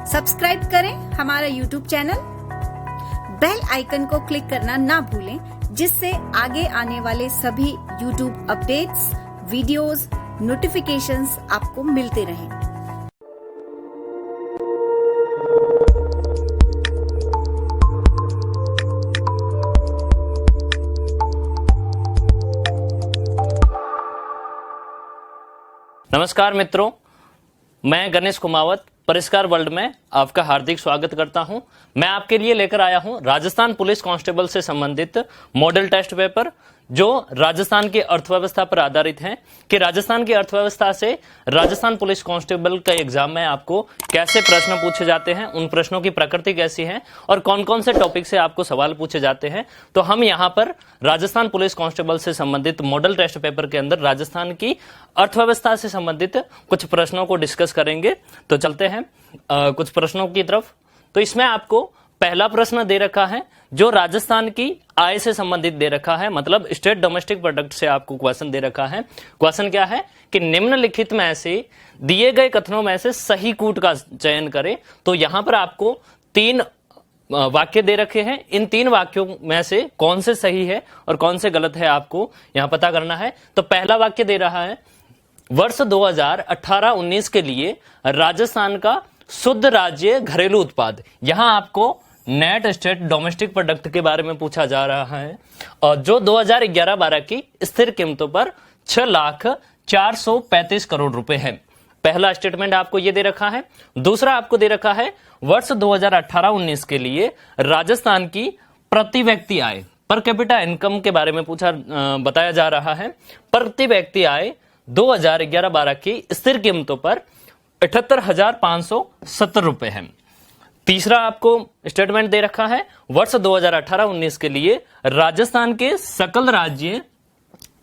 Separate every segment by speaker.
Speaker 1: Subscribe करें हमारा YouTube channel, bell icon को क्लिक करना ना भूलें, जिससे आगे आने वाले सभी यूट्यूब अपडेट्स, वीडियोस, नोटिफिकेशंस आपको मिलते रहें।
Speaker 2: नमस्कार मित्रों, मैं गणेश कुमावत परिष्कार वर्ल्ड में आपका हार्दिक स्वागत करता हूं। मैं आपके लिए लेकर आया हूं राजस्थान पुलिस कांस्टेबल से संबंधित मॉडल टेस्ट पेपर, जो राजस्थान की अर्थव्यवस्था पर आधारित हैं कि राजस्थान की अर्थव्यवस्था से राजस्थान पुलिस कांस्टेबल का एग्जाम में आपको कैसे प्रश्न पूछे जाते हैं, उन प्रश्नों की प्रकृति कैसी है और कौन कौन से टॉपिक से आपको सवाल पूछे जाते हैं। तो हम यहाँ पर राजस्थान पुलिस कांस्टेबल से संबंधित मॉडल टेस्ट पेपर के अंदर राजस्थान की अर्थव्यवस्था से संबंधित कुछ प्रश्नों को डिस्कस करेंगे। तो चलते हैं कुछ प्रश्नों की तरफ। तो इसमें आपको पहला प्रश्न दे रखा है जो राजस्थान की आय से संबंधित दे रखा है, मतलब स्टेट डोमेस्टिक प्रोडक्ट से आपको क्वेश्चन दे रखा है। क्वेश्चन क्या है कि निम्नलिखित में से दिए गए कथनों में से सही कूट का चयन करें। तो यहां पर आपको 3 वाक्य दे रखे हैं, इन 3 वाक्यों में से कौन से सही है और कौन से गलत है आपको यहां पता करना है। तो पहला वाक्य दे रहा है, वर्ष 2018-19 के लिए राजस्थान का शुद्ध राज्य घरेलू उत्पाद। यहां आपको नेट स्टेट डोमेस्टिक प्रोडक्ट के बारे में पूछा जा रहा है, और जो 2011-12 की स्थिर कीमतों पर 6,435 करोड़ रुपए है। पहला स्टेटमेंट आपको यह दे रखा है। दूसरा आपको दे रखा है, वर्ष 2018-19 के लिए राजस्थान की प्रति व्यक्ति आय पर कैपिटा इनकम के बारे में बताया जा रहा है। प्रति व्यक्ति आय 2011-12 की स्थिर कीमतों पर 78,570 रुपए है। तीसरा आपको स्टेटमेंट दे रखा है, वर्ष 2018-19 के लिए राजस्थान के सकल राज्य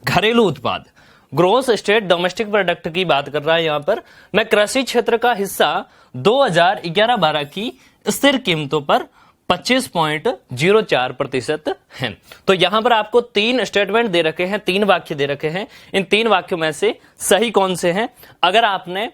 Speaker 2: घरेलू उत्पाद, ग्रोस स्टेट डोमेस्टिक प्रोडक्ट की बात कर रहा है यहां पर, मैं कृषि क्षेत्र का हिस्सा 2011-12 की स्थिर कीमतों पर 25.04% है। तो यहां पर आपको 3 स्टेटमेंट दे रखे हैं, 3 वाक्य दे रखे हैं। इन 3 वाक्यों में से सही कौन से हैं? अगर आपने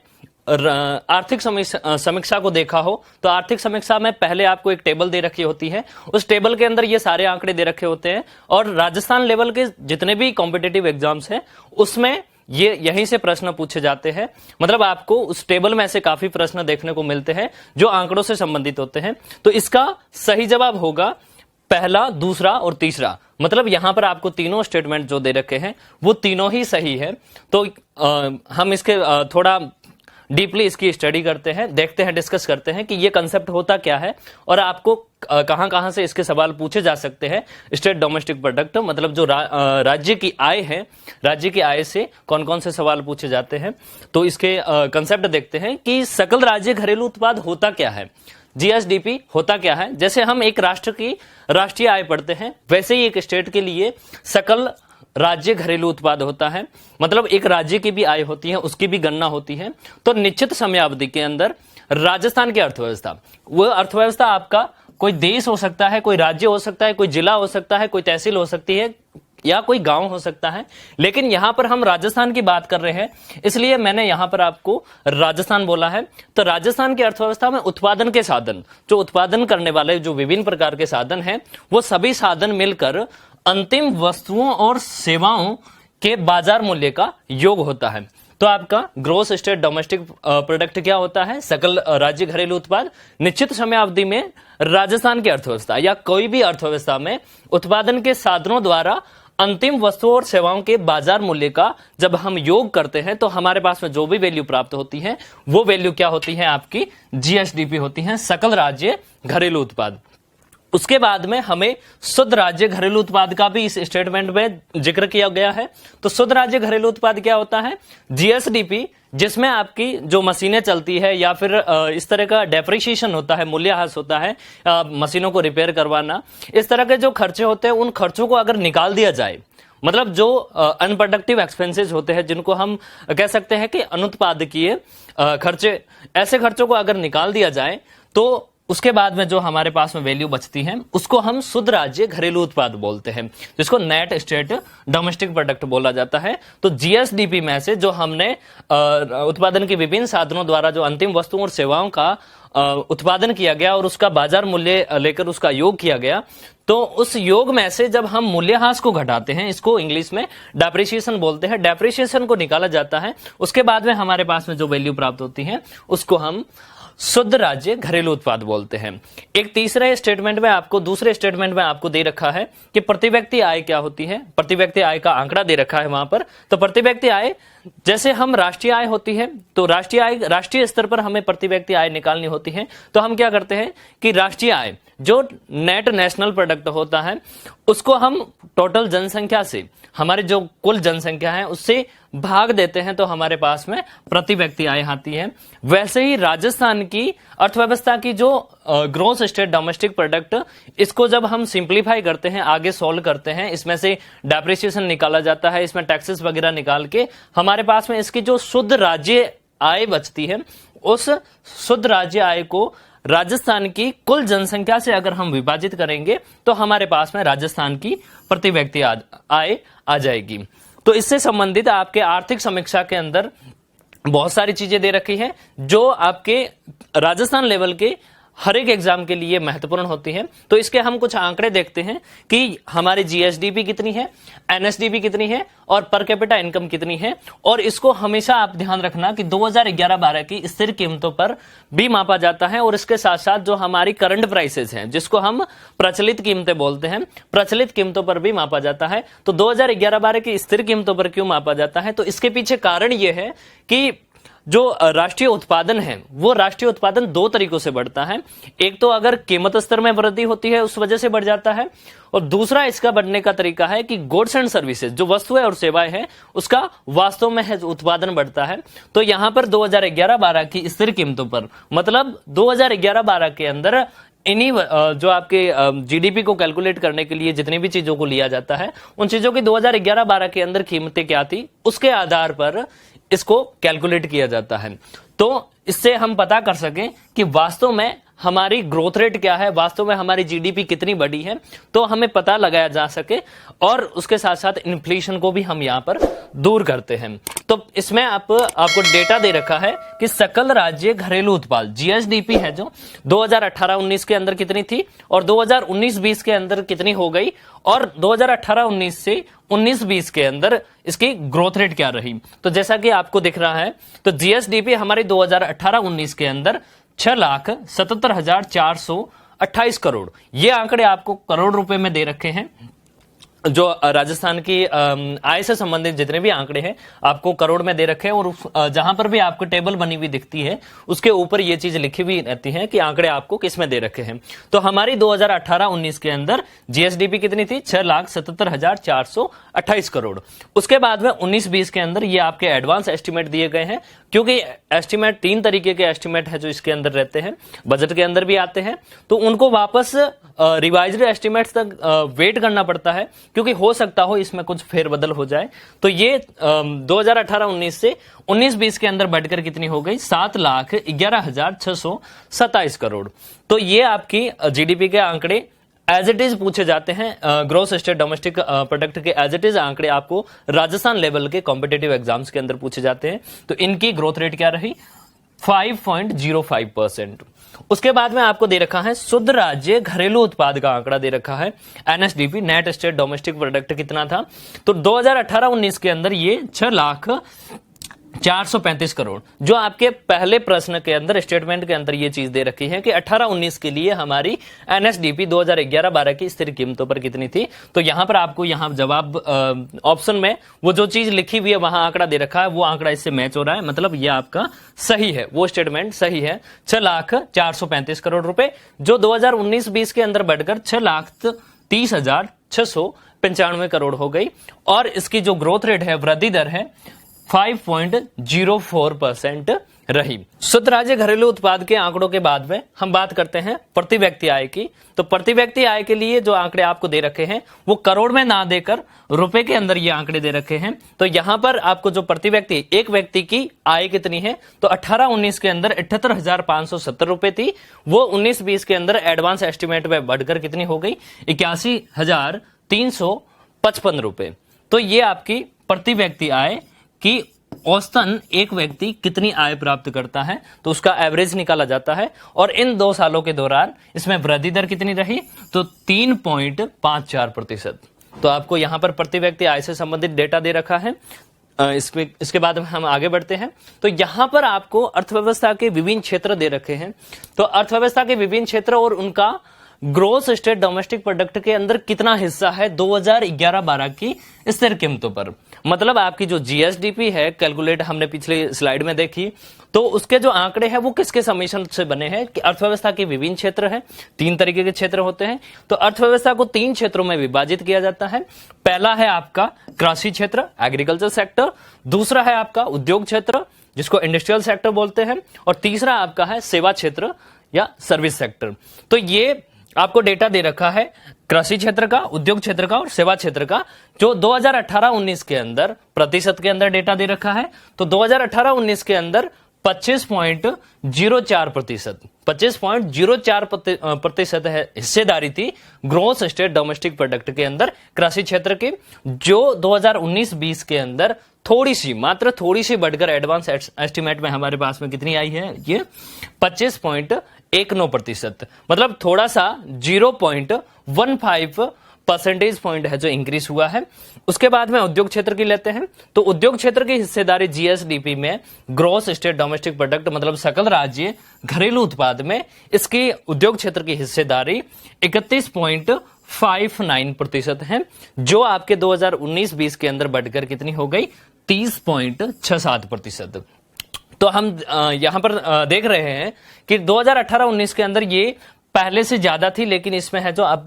Speaker 2: आर्थिक समीक्षा को देखा हो तो आर्थिक समीक्षा में पहले आपको एक टेबल दे रखी होती है, उस टेबल के अंदर ये सारे आंकड़े दे रखे होते हैं, और राजस्थान लेवल के जितने भी कॉम्पिटिटिव एग्जाम्स हैं उसमें ये यहीं से प्रश्न पूछे जाते हैं। मतलब आपको उस टेबल में से काफी प्रश्न देखने को मिलते हैं जो आंकड़ों से संबंधित होते हैं। तो इसका सही जवाब होगा पहला, दूसरा और तीसरा। मतलब यहां पर आपको तीनों स्टेटमेंट जो दे रखे हैं वो तीनों ही सही है। तो हम इसके थोड़ा डीपली इसकी स्टडी करते हैं, देखते हैं, डिस्कस करते हैं कि ये कंसेप्ट होता क्या है और आपको कहां कहां से इसके सवाल पूछे जा सकते हैं। स्टेट डोमेस्टिक प्रोडक्ट मतलब जो राज्य की आय है, राज्य की आय से कौन कौन से सवाल पूछे जाते हैं। तो इसके कंसेप्ट देखते हैं कि सकल राज्य घरेलू उत्पाद होता क्या है, जीएसडीपी होता क्या है। जैसे हम एक राष्ट्र की राष्ट्रीय आय पढ़ते हैं, वैसे ही एक स्टेट के लिए सकल राज्य घरेलू उत्पाद होता है। मतलब एक राज्य की भी आय होती है, उसकी भी गणना होती है। तो निश्चित समयावधि के अंदर राजस्थान की अर्थव्यवस्था, वो अर्थव्यवस्था आपका कोई देश हो सकता है, कोई राज्य हो सकता है, कोई जिला हो सकता है, कोई तहसील हो सकती है, या कोई गांव हो सकता है, लेकिन यहां पर हम राजस्थान की बात कर रहे हैं, इसलिए मैंने यहां पर आपको राजस्थान बोला है। तो राजस्थान की अर्थव्यवस्था में उत्पादन के साधन, जो उत्पादन करने वाले जो विभिन्न प्रकार के साधन हैं, वो सभी साधन मिलकर अंतिम वस्तुओं और सेवाओं के बाजार मूल्य का योग होता है। तो आपका ग्रोस स्टेट डोमेस्टिक प्रोडक्ट क्या होता है? सकल राज्य घरेलू उत्पाद। निश्चित समयावधि में राजस्थान की अर्थव्यवस्था या कोई भी अर्थव्यवस्था में उत्पादन के साधनों द्वारा अंतिम वस्तुओं और सेवाओं के बाजार मूल्य का जब हम योग करते हैं तो हमारे पास में जो भी वैल्यू प्राप्त होती है वो वैल्यू क्या होती है? आपकी जीएसडीपी होती है, सकल राज्य घरेलू उत्पाद। उसके बाद में हमें शुद्ध राज्य घरेलू उत्पाद का भी इस स्टेटमेंट में जिक्र किया गया है। तो शुद्ध राज्य घरेलू उत्पाद क्या होता है? जीएसडीपी, जिसमें आपकी जो मशीनें चलती है या फिर इस तरह का डेप्रिसिएशन होता है, मूल्यह्रास होता है, मशीनों को रिपेयर करवाना, इस तरह के जो खर्चे होते हैं उन खर्चों को अगर निकाल दिया जाए, मतलब जो अनप्रोडक्टिव एक्सपेंसेस होते हैं जिनको हम कह सकते हैं कि अनुत्पादकीय खर्चे, ऐसे खर्चों को अगर निकाल दिया जाए तो उसके बाद में जो हमारे पास में वैल्यू बचती है उसको हम शुद्ध राज्य घरेलू उत्पाद बोलते हैं, जिसको नेट स्टेट डोमेस्टिक प्रोडक्ट बोला जाता है। तो जीएसडीपी में से जो हमने उत्पादन के विभिन्न साधनों द्वारा जो अंतिम वस्तुओं और सेवाओं का उत्पादन किया गया और उसका बाजार मूल्य लेकर उसका योग किया गया, तो उस योग में से जब हम मूल्यह्रास को घटाते हैं, इसको इंग्लिश में डेप्रिसिएशन बोलते हैं, डेप्रिसिएशन को निकाला जाता है, उसके बाद में हमारे पास में जो वैल्यू प्राप्त होती है उसको हम शुद्ध राज्य घरेलू उत्पाद बोलते हैं। एक तीसरे स्टेटमेंट में आपको, दूसरे स्टेटमेंट में आपको दे रखा है कि प्रति व्यक्ति आय क्या होती है। प्रति व्यक्ति आय का आंकड़ा दे रखा है वहां पर। तो प्रति व्यक्ति आय, जैसे हम राष्ट्रीय आय होती है तो राष्ट्रीय स्तर पर हमें प्रति व्यक्ति आय निकालनी होती है, तो हम क्या करते हैं कि राष्ट्रीय आय जो नेट नेशनल प्रोडक्ट होता है उसको हम टोटल जनसंख्या से, हमारी जो कुल जनसंख्या है उससे भाग देते हैं, तो हमारे पास में प्रति व्यक्ति आय आती है। वैसे ही राजस्थान की अर्थव्यवस्था की जो ग्रॉस स्टेट डोमेस्टिक प्रोडक्ट, इसको जब हम सिंप्लीफाई करते हैं, आगे सॉल्व करते हैं, इसमें से डेप्रिसिएशन निकाला जाता है, इसमें टैक्सेस वगैरह निकाल के हमारे पास में इसकी जो शुद्ध राज्य आय बचती है, उस शुद्ध राज्य आय को राजस्थान की कुल जनसंख्या से अगर हम विभाजित करेंगे तो हमारे पास में राजस्थान की प्रति व्यक्ति आय आ जाएगी। तो इससे संबंधित आपके आर्थिक समीक्षा के अंदर बहुत सारी चीजें दे रखी है जो आपके राजस्थान लेवल के हर एक एग्जाम के लिए महत्वपूर्ण होती है। तो इसके हम कुछ आंकड़े देखते हैं कि हमारी जीएसडीपी कितनी है, एनएसडीपी कितनी है और पर कैपिटा इनकम कितनी है। और इसको हमेशा आप ध्यान रखना कि 2011-12 की स्थिर कीमतों पर भी मापा जाता है, और इसके साथ साथ जो हमारी करंट प्राइसेस हैं, जिसको हम प्रचलित कीमतें बोलते हैं, प्रचलित कीमतों पर भी मापा जाता है। तो 2011-12 की स्थिर कीमतों पर क्यों मापा जाता है, तो इसके पीछे कारण यह है कि जो राष्ट्रीय उत्पादन है वो राष्ट्रीय उत्पादन दो तरीकों से बढ़ता है। एक तो अगर कीमत स्तर में वृद्धि होती है उस वजह से बढ़ जाता है, और दूसरा इसका बढ़ने का तरीका है कि गुड्स एंड सर्विसेज, जो वस्तुएं और सेवाएं हैं, उसका वास्तव में उत्पादन बढ़ता है। तो यहां पर 2011-12 की स्थिर कीमतों पर, मतलब 2011-12 के अंदर इन्हीं जो आपके जीडीपी को कैलकुलेट करने के लिए जितनी भी चीजों को लिया जाता है, उन चीजों की 2011-12 के अंदर कीमतें क्या थी, उसके आधार पर इसको कैलकुलेट किया जाता है। तो इससे हम पता कर सकें कि वास्तव में हमारी ग्रोथ रेट क्या है, वास्तव में हमारी जीडीपी कितनी बड़ी है, तो हमें पता लगाया जा सके, और उसके साथ साथ इन्फ्लेशन को भी हम यहां पर दूर करते हैं। तो इसमें आपको डेटा दे रखा है कि सकल राज्य घरेलू उत्पाद जीएसडीपी है जो 2018-19 के अंदर कितनी थी और 2019-20 के अंदर कितनी हो गई, और 2018-19 से 19-20 के अंदर इसकी ग्रोथ रेट क्या रही। तो जैसा कि आपको दिख रहा है, तो जीएसडीपी हमारी 2018-19 के अंदर 6,77,428 करोड़, ये आंकड़े आपको करोड़ रुपए में दे रखे हैं। जो राजस्थान की आय से संबंधित जितने भी आंकड़े हैं आपको करोड़ में दे रखे हैं, और जहां पर भी आपको टेबल बनी हुई दिखती है उसके ऊपर ये चीज लिखी हुई रहती है कि आंकड़े आपको किस में दे रखे हैं। तो हमारी 2018-19 के अंदर जीएसडीपी कितनी थी, 6,77,428 करोड़। उसके बाद में 19-20 के अंदर ये आपके एडवांस एस्टिमेट दिए गए हैं, क्योंकि एस्टिमेट 3 तरीके के एस्टिमेट है जो इसके अंदर रहते हैं, बजट के अंदर भी आते हैं, तो उनको वापस रिवाइज्ड एस्टिमेट्स तक वेट करना पड़ता है, क्योंकि हो सकता हो इसमें कुछ फेरबदल हो जाए। तो ये 2018-19 से 19-20 के अंदर बढ़कर कितनी हो गई, 7,11,627 करोड़। तो ये आपकी जीडीपी के आंकड़े एज इट इज पूछे जाते हैं, ग्रॉस स्टेट डोमेस्टिक प्रोडक्ट के एज इट इज आंकड़े आपको राजस्थान लेवल के कॉम्पिटेटिव एग्जाम्स के अंदर पूछे जाते हैं। तो इनकी ग्रोथ रेट क्या रही, 5.05%। उसके बाद में आपको दे रखा है शुद्ध राज्य घरेलू उत्पाद का आंकड़ा दे रखा है, NSDP net state domestic product कितना था। तो 2018-19 के अंदर ये 6,435 करोड़, जो आपके पहले प्रश्न के अंदर स्टेटमेंट के अंदर ये चीज दे रखी है कि 18-19 के लिए हमारी एनएसडीपी 2011-12 की स्थिर कीमतों पर कितनी थी। तो यहां पर आपको यहां जवाब ऑप्शन में वो जो चीज लिखी हुई है वहां आंकड़ा दे रखा है, वो आंकड़ा इससे मैच हो रहा है, मतलब ये आपका सही है, वो स्टेटमेंट सही है। 6,435 करोड़ रुपए जो 2019-20 के अंदर बढ़कर 6,30,695 करोड़ हो गई, और इसकी जो ग्रोथ रेट है, वृद्धि दर है 5.04% रही। शुद्ध राज्य घरेलू उत्पाद के आंकड़ों के बाद में हम बात करते हैं प्रति व्यक्ति आय की। तो प्रति व्यक्ति आय के लिए जो आंकड़े आपको दे रखे हैं वो करोड़ में ना देकर रुपए के अंदर ये आंकड़े दे रखे हैं। तो यहां पर आपको जो प्रति व्यक्ति, एक व्यक्ति की आय कितनी है, तो 18-19 के अंदर 78,570 रुपए थी, वो 19-20 के अंदर एडवांस एस्टिमेट में बढ़कर कितनी हो गई, 81,355 रुपए। तो ये आपकी प्रति व्यक्ति आय की औसतन एक व्यक्ति कितनी आय प्राप्त करता है, तो उसका एवरेज निकाला जाता है। और इन 2 सालों के दौरान इसमें वृद्धि दर कितनी रही, तो 3.54%। तो आपको यहां पर प्रति व्यक्ति आय से संबंधित डेटा दे रखा है। इसके बाद हम आगे बढ़ते हैं। तो यहां पर आपको अर्थव्यवस्था के विभिन्न क्षेत्र दे रखे हैं। तो अर्थव्यवस्था के विभिन्न क्षेत्र और उनका ग्रोस स्टेट डोमेस्टिक प्रोडक्ट के अंदर कितना हिस्सा है 2011-12 की स्थिर कीमतों पर। मतलब आपकी जो जीएसडीपी है, कैलकुलेट हमने पिछली स्लाइड में देखी, तो उसके जो आंकड़े हैं वो किसके समीशन से बने हैं कि अर्थव्यवस्था के विभिन्न क्षेत्र हैं, 3 तरीके के क्षेत्र होते हैं। तो अर्थव्यवस्था को 3 क्षेत्रों में विभाजित किया जाता है। पहला है आपका कृषि क्षेत्र, एग्रीकल्चर सेक्टर, दूसरा है आपका उद्योग क्षेत्र जिसको इंडस्ट्रियल सेक्टर बोलते हैं, और तीसरा आपका है सेवा क्षेत्र या सर्विस सेक्टर। तो ये आपको डेटा दे रखा है कृषि क्षेत्र का, उद्योग क्षेत्र का और सेवा क्षेत्र का, जो 2018-19 के अंदर प्रतिशत के अंदर डेटा दे रखा है। तो 2018-19 के अंदर 25.04% है हिस्सेदारी थी ग्रोस स्टेट डोमेस्टिक प्रोडक्ट के अंदर कृषि क्षेत्र की, जो 2019-20 के अंदर मात्र थोड़ी सी बढ़कर एडवांस एस्टिमेट में हमारे पास में कितनी आई है, ये 25.19%। मतलब थोड़ा सा 0.15 परसेंटेज पॉइंट है जो इंक्रीज हुआ है। उसके बाद में उद्योग क्षेत्र की लेते हैं। तो उद्योग क्षेत्र की हिस्सेदारी जीएसडीपी में, ग्रोस स्टेट डोमेस्टिक प्रोडक्ट मतलब सकल राज्य घरेलू उत्पाद में, इसकी उद्योग क्षेत्र की हिस्सेदारी 31.59% है, जो आपके 2019-20 के अंदर बढ़कर कितनी हो गई, 30.67%। तो हम यहां पर देख रहे हैं कि 2018-19 के अंदर ये पहले से ज्यादा थी, लेकिन इसमें है जो आप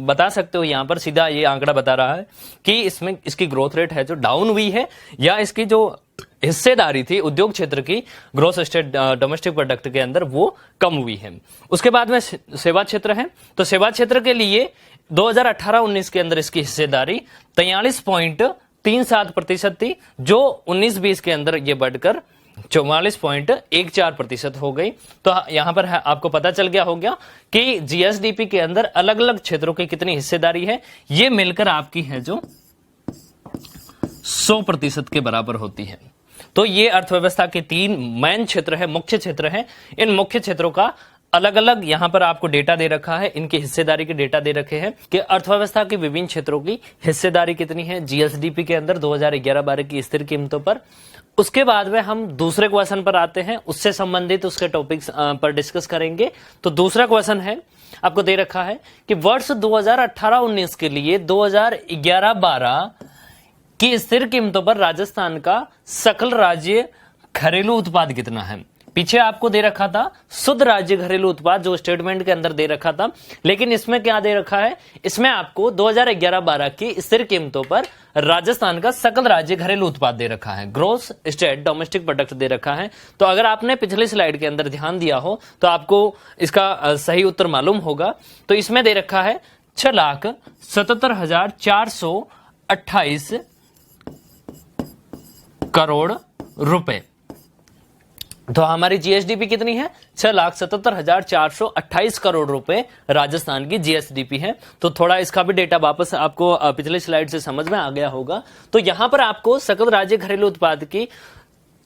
Speaker 2: बता सकते हो, यहां पर सीधा ये आंकड़ा बता रहा है कि इसमें इसकी ग्रोथ रेट है जो डाउन हुई है, या इसकी जो हिस्सेदारी थी उद्योग क्षेत्र की ग्रोस स्टेट डोमेस्टिक प्रोडक्ट के अंदर वो कम हुई है। उसके बाद में सेवा क्षेत्र है। तो सेवा क्षेत्र के लिए 2018-19 के अंदर इसकी हिस्सेदारी 43.37% थी, जो 19-20 के अंदर ये बढ़कर 44.14% हो गई। तो यहां पर आपको पता चल गया हो गया कि जीएसडीपी के अंदर अलग अलग क्षेत्रों की कितनी हिस्सेदारी है, ये मिलकर आपकी है जो 100% के बराबर होती है। तो ये अर्थव्यवस्था के 3 मेन क्षेत्र है, मुख्य क्षेत्र है। इन मुख्य क्षेत्रों का अलग अलग यहां पर आपको डेटा दे रखा है, इनकी हिस्सेदारी के डेटा दे रखे हैं कि अर्थव्यवस्था के विभिन्न क्षेत्रों की हिस्सेदारी कितनी है जीएसडीपी के अंदर 2011-12 की स्थिर कीमतों पर। उसके बाद में हम दूसरे क्वेश्चन पर आते हैं, उससे संबंधित उसके टॉपिक्स पर डिस्कस करेंगे। तो दूसरा क्वेश्चन है, आपको दे रखा है कि वर्ष 2018-19 के लिए 2011-12 की स्थिर कीमतों पर राजस्थान का सकल राज्य घरेलू उत्पाद कितना है। पीछे आपको दे रखा था शुद्ध राज्य घरेलू उत्पाद, जो स्टेटमेंट के अंदर दे रखा था, लेकिन इसमें क्या दे रखा है, इसमें आपको 2011-12 की स्थिर कीमतों पर राजस्थान का सकल राज्य घरेलू उत्पाद दे रखा है, ग्रोस स्टेट डोमेस्टिक प्रोडक्ट दे रखा है। तो अगर आपने पिछली स्लाइड के अंदर ध्यान दिया हो तो आपको इसका सही उत्तर मालूम होगा। तो इसमें दे रखा है 6,77,428 करोड़ रुपए। तो हमारी जीएसडीपी कितनी है, 6,77,428 करोड़ रुपए राजस्थान की जीएसडीपी है। तो थोड़ा इसका भी डेटा वापस आपको पिछली स्लाइड से समझ में आ गया होगा। तो यहां पर आपको सकल राज्य घरेलू उत्पाद की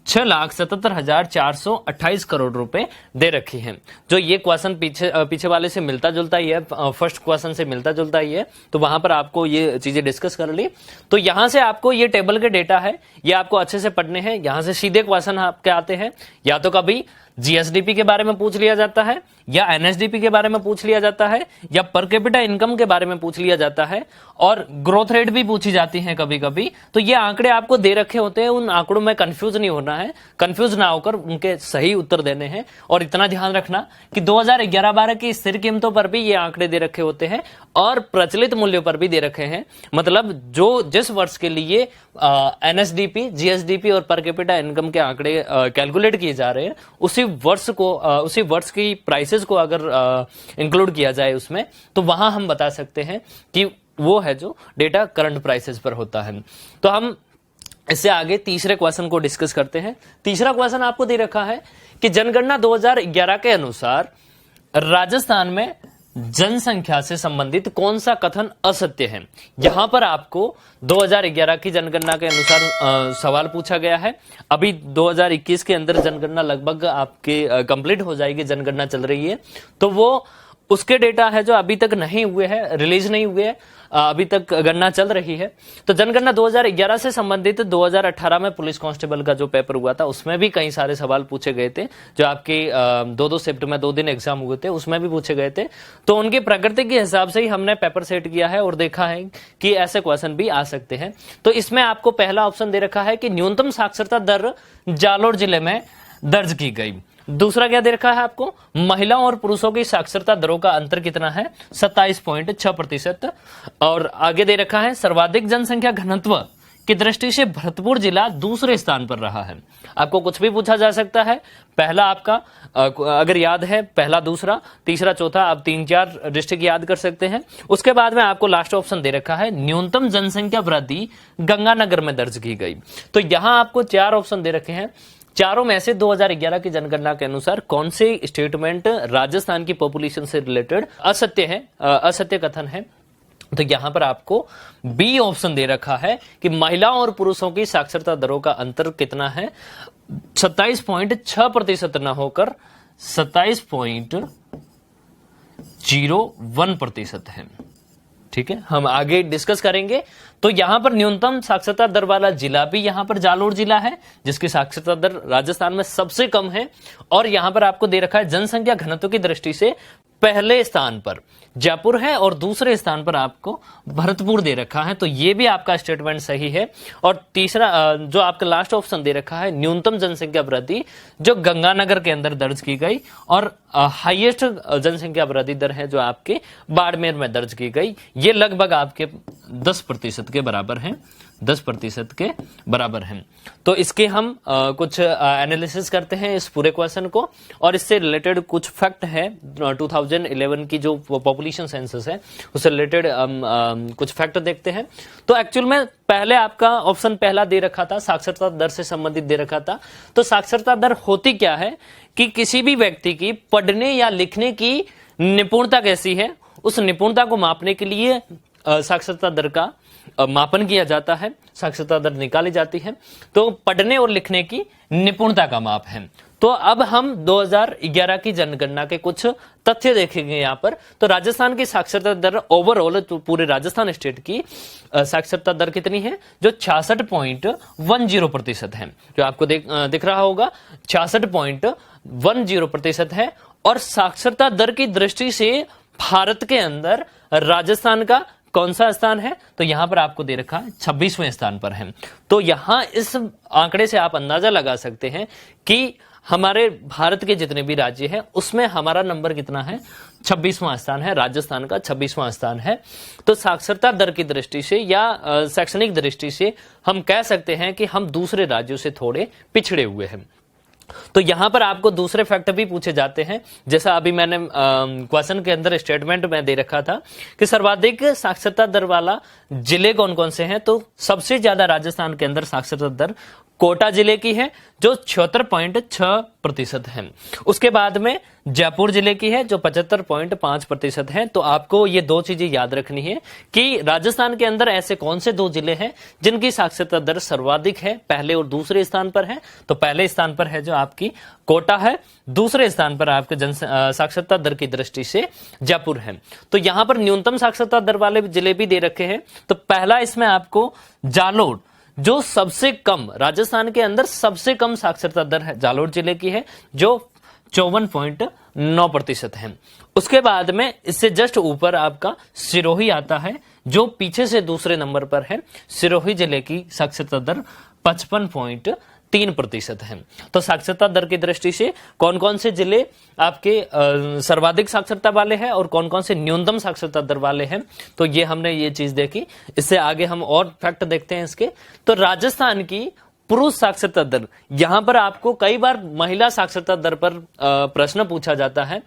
Speaker 2: 6,77,428 करोड़ रुपए दे रखी है। जो ये क्वेश्चन पीछे वाले से मिलता जुलता ही है, फर्स्ट क्वेश्चन से मिलता जुलता ही है। तो वहां पर आपको ये चीजें डिस्कस कर ली। तो यहां से आपको ये टेबल के डेटा है, ये आपको अच्छे से पढ़ने हैं। यहां से सीधे क्वेश्चन आपके आते हैं, या तो कभी जीएसडीपी के बारे में पूछ लिया जाता है, या एनएसडीपी के बारे में पूछ लिया जाता है, या पर कैपिटा इनकम के बारे में पूछ लिया जाता है, और ग्रोथ रेट भी पूछी जाती है कभी कभी। तो ये आंकड़े आपको दे रखे होते हैं, उन आंकड़ों में कंफ्यूज नहीं होना है, कंफ्यूज ना होकर उनके सही उत्तर देने हैं। और इतना ध्यान रखना कि 2011-12 की स्थिर कीमतों पर भी ये आंकड़े दे रखे होते हैं और प्रचलित मूल्यों पर भी दे रखे हैं। मतलब जो जिस वर्ष के लिए एनएसडीपी, जीएसडीपी और पर कैपिटा इनकम के आंकड़े कैलकुलेट किए जा रहे हैं, उसी वर्ष की प्राइसेस को अगर इंक्लूड किया जाए उसमें, तो वहां हम बता सकते हैं कि वो है जो डेटा करंट प्राइसेस पर होता है। तो हम इससे आगे तीसरे क्वेश्चन को डिस्कस करते हैं। तीसरा क्वेश्चन आपको दे रखा है कि जनगणना 2011 के अनुसार राजस्थान में जनसंख्या से संबंधित कौन सा कथन असत्य है। यहां पर आपको 2011 की जनगणना के अनुसार सवाल पूछा गया है। अभी 2021 के अंदर जनगणना लगभग आपके कंप्लीट हो जाएगी, जनगणना चल रही है, तो वो उसके डेटा है जो अभी तक नहीं हुए हैं, रिलीज नहीं हुए हैं, अभी तक गणना चल रही है। तो जनगणना 2011 से संबंधित 2018 में पुलिस कांस्टेबल का जो पेपर हुआ था, उसमें भी कई सारे सवाल पूछे गए थे, जो आपके 2-2 शिफ्ट में 2 दिन एग्जाम हुए थे, उसमें भी पूछे गए थे। तो उनकी प्रकृति के हिसाब से ही हमने पेपर सेट किया है और देखा है कि ऐसे क्वेश्चन भी आ सकते हैं। तो इसमें आपको पहला ऑप्शन दे रखा है कि न्यूनतम साक्षरता दर जालोर जिले में दर्ज की गई। दूसरा क्या दे रखा है आपको, महिलाओं और पुरुषों की साक्षरता दरों का अंतर कितना है, 27.6%। और आगे दे रखा है सर्वाधिक जनसंख्या घनत्व की दृष्टि से भरतपुर जिला दूसरे स्थान पर रहा है। आपको कुछ भी पूछा जा सकता है, पहला आपका अगर याद है, पहला, दूसरा, तीसरा, चौथा, आप 3-4 डिस्ट्रिक्ट याद कर सकते हैं। उसके बाद में आपको लास्ट ऑप्शन दे रखा है न्यूनतम जनसंख्या वृद्धि गंगानगर में दर्ज की गई। तो यहां आपको 4 ऑप्शन दे रखे हैं, चारों में से 2011 की जनगणना के अनुसार कौन से स्टेटमेंट राजस्थान की पॉपुलेशन से रिलेटेड असत्य है, असत्य कथन है। तो यहां पर आपको बी ऑप्शन दे रखा है कि महिलाओं और पुरुषों की साक्षरता दरों का अंतर कितना है, 27.6% न होकर 27.01% है। ठीक है, हम आगे डिस्कस करेंगे। तो यहां पर न्यूनतम साक्षरता दर वाला जिला भी यहां पर जालोर जिला है, जिसकी साक्षरता दर राजस्थान में सबसे कम है। और यहां पर आपको दे रखा है जनसंख्या घनत्व की दृष्टि से पहले स्थान पर जयपुर है और दूसरे स्थान पर आपको भरतपुर दे रखा है। तो ये भी आपका स्टेटमेंट सही है। और तीसरा जो आपका लास्ट ऑप्शन दे रखा है न्यूनतम जनसंख्या वृद्धि जो गंगानगर के अंदर दर्ज की गई, और हाईएस्ट जनसंख्या वृद्धि दर है जो आपके बाड़मेर में दर्ज की गई। ये लगभग आपके 10% के बराबर है, 10% के बराबर है। तो इसके हम कुछ एनालिसिस करते हैं इस पूरे क्वेश्चन को, और इससे रिलेटेड कुछ फैक्ट है 2011 की जो पॉपुलेशन सेंसस है उससे रिलेटेड कुछ फैक्ट देखते हैं। तो एक्चुअल में पहले आपका ऑप्शन पहला दे रखा था, साक्षरता दर से संबंधित दे रखा था। तो साक्षरता दर होती क्या है कि किसी भी व्यक्ति की पढ़ने या लिखने की निपुणता कैसी है, उस निपुणता को मापने के लिए साक्षरता दर का मापन किया जाता है, साक्षरता दर निकाली जाती है। तो पढ़ने और लिखने की निपुणता का माप है। तो अब हम 2011 की जनगणना के कुछ तथ्य देखेंगे यहाँ पर। तो राजस्थान की साक्षरता दर ओवरऑल, तो पूरे राजस्थान स्टेट की साक्षरता दर कितनी है, जो 66.10% है, जो आपको दिख रहा होगा 66.10% है। और साक्षरता दर की दृष्टि से भारत के अंदर राजस्थान का कौन सा स्थान है, तो यहां पर आपको दे रखा है 26वें स्थान पर है। तो यहां इस आंकड़े से आप अंदाजा लगा सकते हैं कि हमारे भारत के जितने भी राज्य हैं उसमें हमारा नंबर कितना है, 26वां स्थान है, राजस्थान का 26वां स्थान है। तो साक्षरता दर की दृष्टि से या शैक्षणिक दृष्टि से हम कह सकते हैं कि हम दूसरे राज्यों से थोड़े पिछड़े हुए हैं। तो यहां पर आपको दूसरे फैक्ट भी पूछे जाते हैं, जैसा अभी मैंने क्वेश्चन के अंदर स्टेटमेंट में दे रखा था कि सर्वाधिक साक्षरता दर वाला जिले कौन कौन से हैं। तो सबसे ज्यादा राजस्थान के अंदर साक्षरता दर कोटा जिले की है जो 76.6% है। उसके बाद में जयपुर जिले की है जो 75.5% है। तो आपको ये दो चीजें याद रखनी है कि राजस्थान के अंदर ऐसे कौन से दो जिले हैं जिनकी साक्षरता दर सर्वाधिक है, पहले और दूसरे स्थान पर है। तो पहले स्थान पर है जो आपकी कोटा है, दूसरे स्थान पर आपके साक्षरता दर की दृष्टि से जयपुर है। तो यहां पर न्यूनतम साक्षरता दर वाले जिले भी दे रखे हैं। तो पहला इसमें आपको जालोर, जो सबसे कम, राजस्थान के अंदर सबसे कम साक्षरता दर है जालोर जिले की है, जो 54.9% है। उसके बाद में इससे जस्ट ऊपर आपका सिरोही आता है, जो पीछे से दूसरे नंबर पर है। सिरोही जिले की साक्षरता दर 55.3% है। तो साक्षरता दर की दृष्टि से कौन कौन से जिले आपके सर्वाधिक साक्षरता वाले हैं और कौन कौन से न्यूनतम साक्षरता दर वाले हैं, तो ये हमने ये चीज देखी। इससे आगे हम और फैक्ट देखते हैं इसके। तो राजस्थान की पुरुष साक्षरता दर, यहां पर आपको कई बार महिला साक्षरता दर पर प्रश्न पूछा जाता है।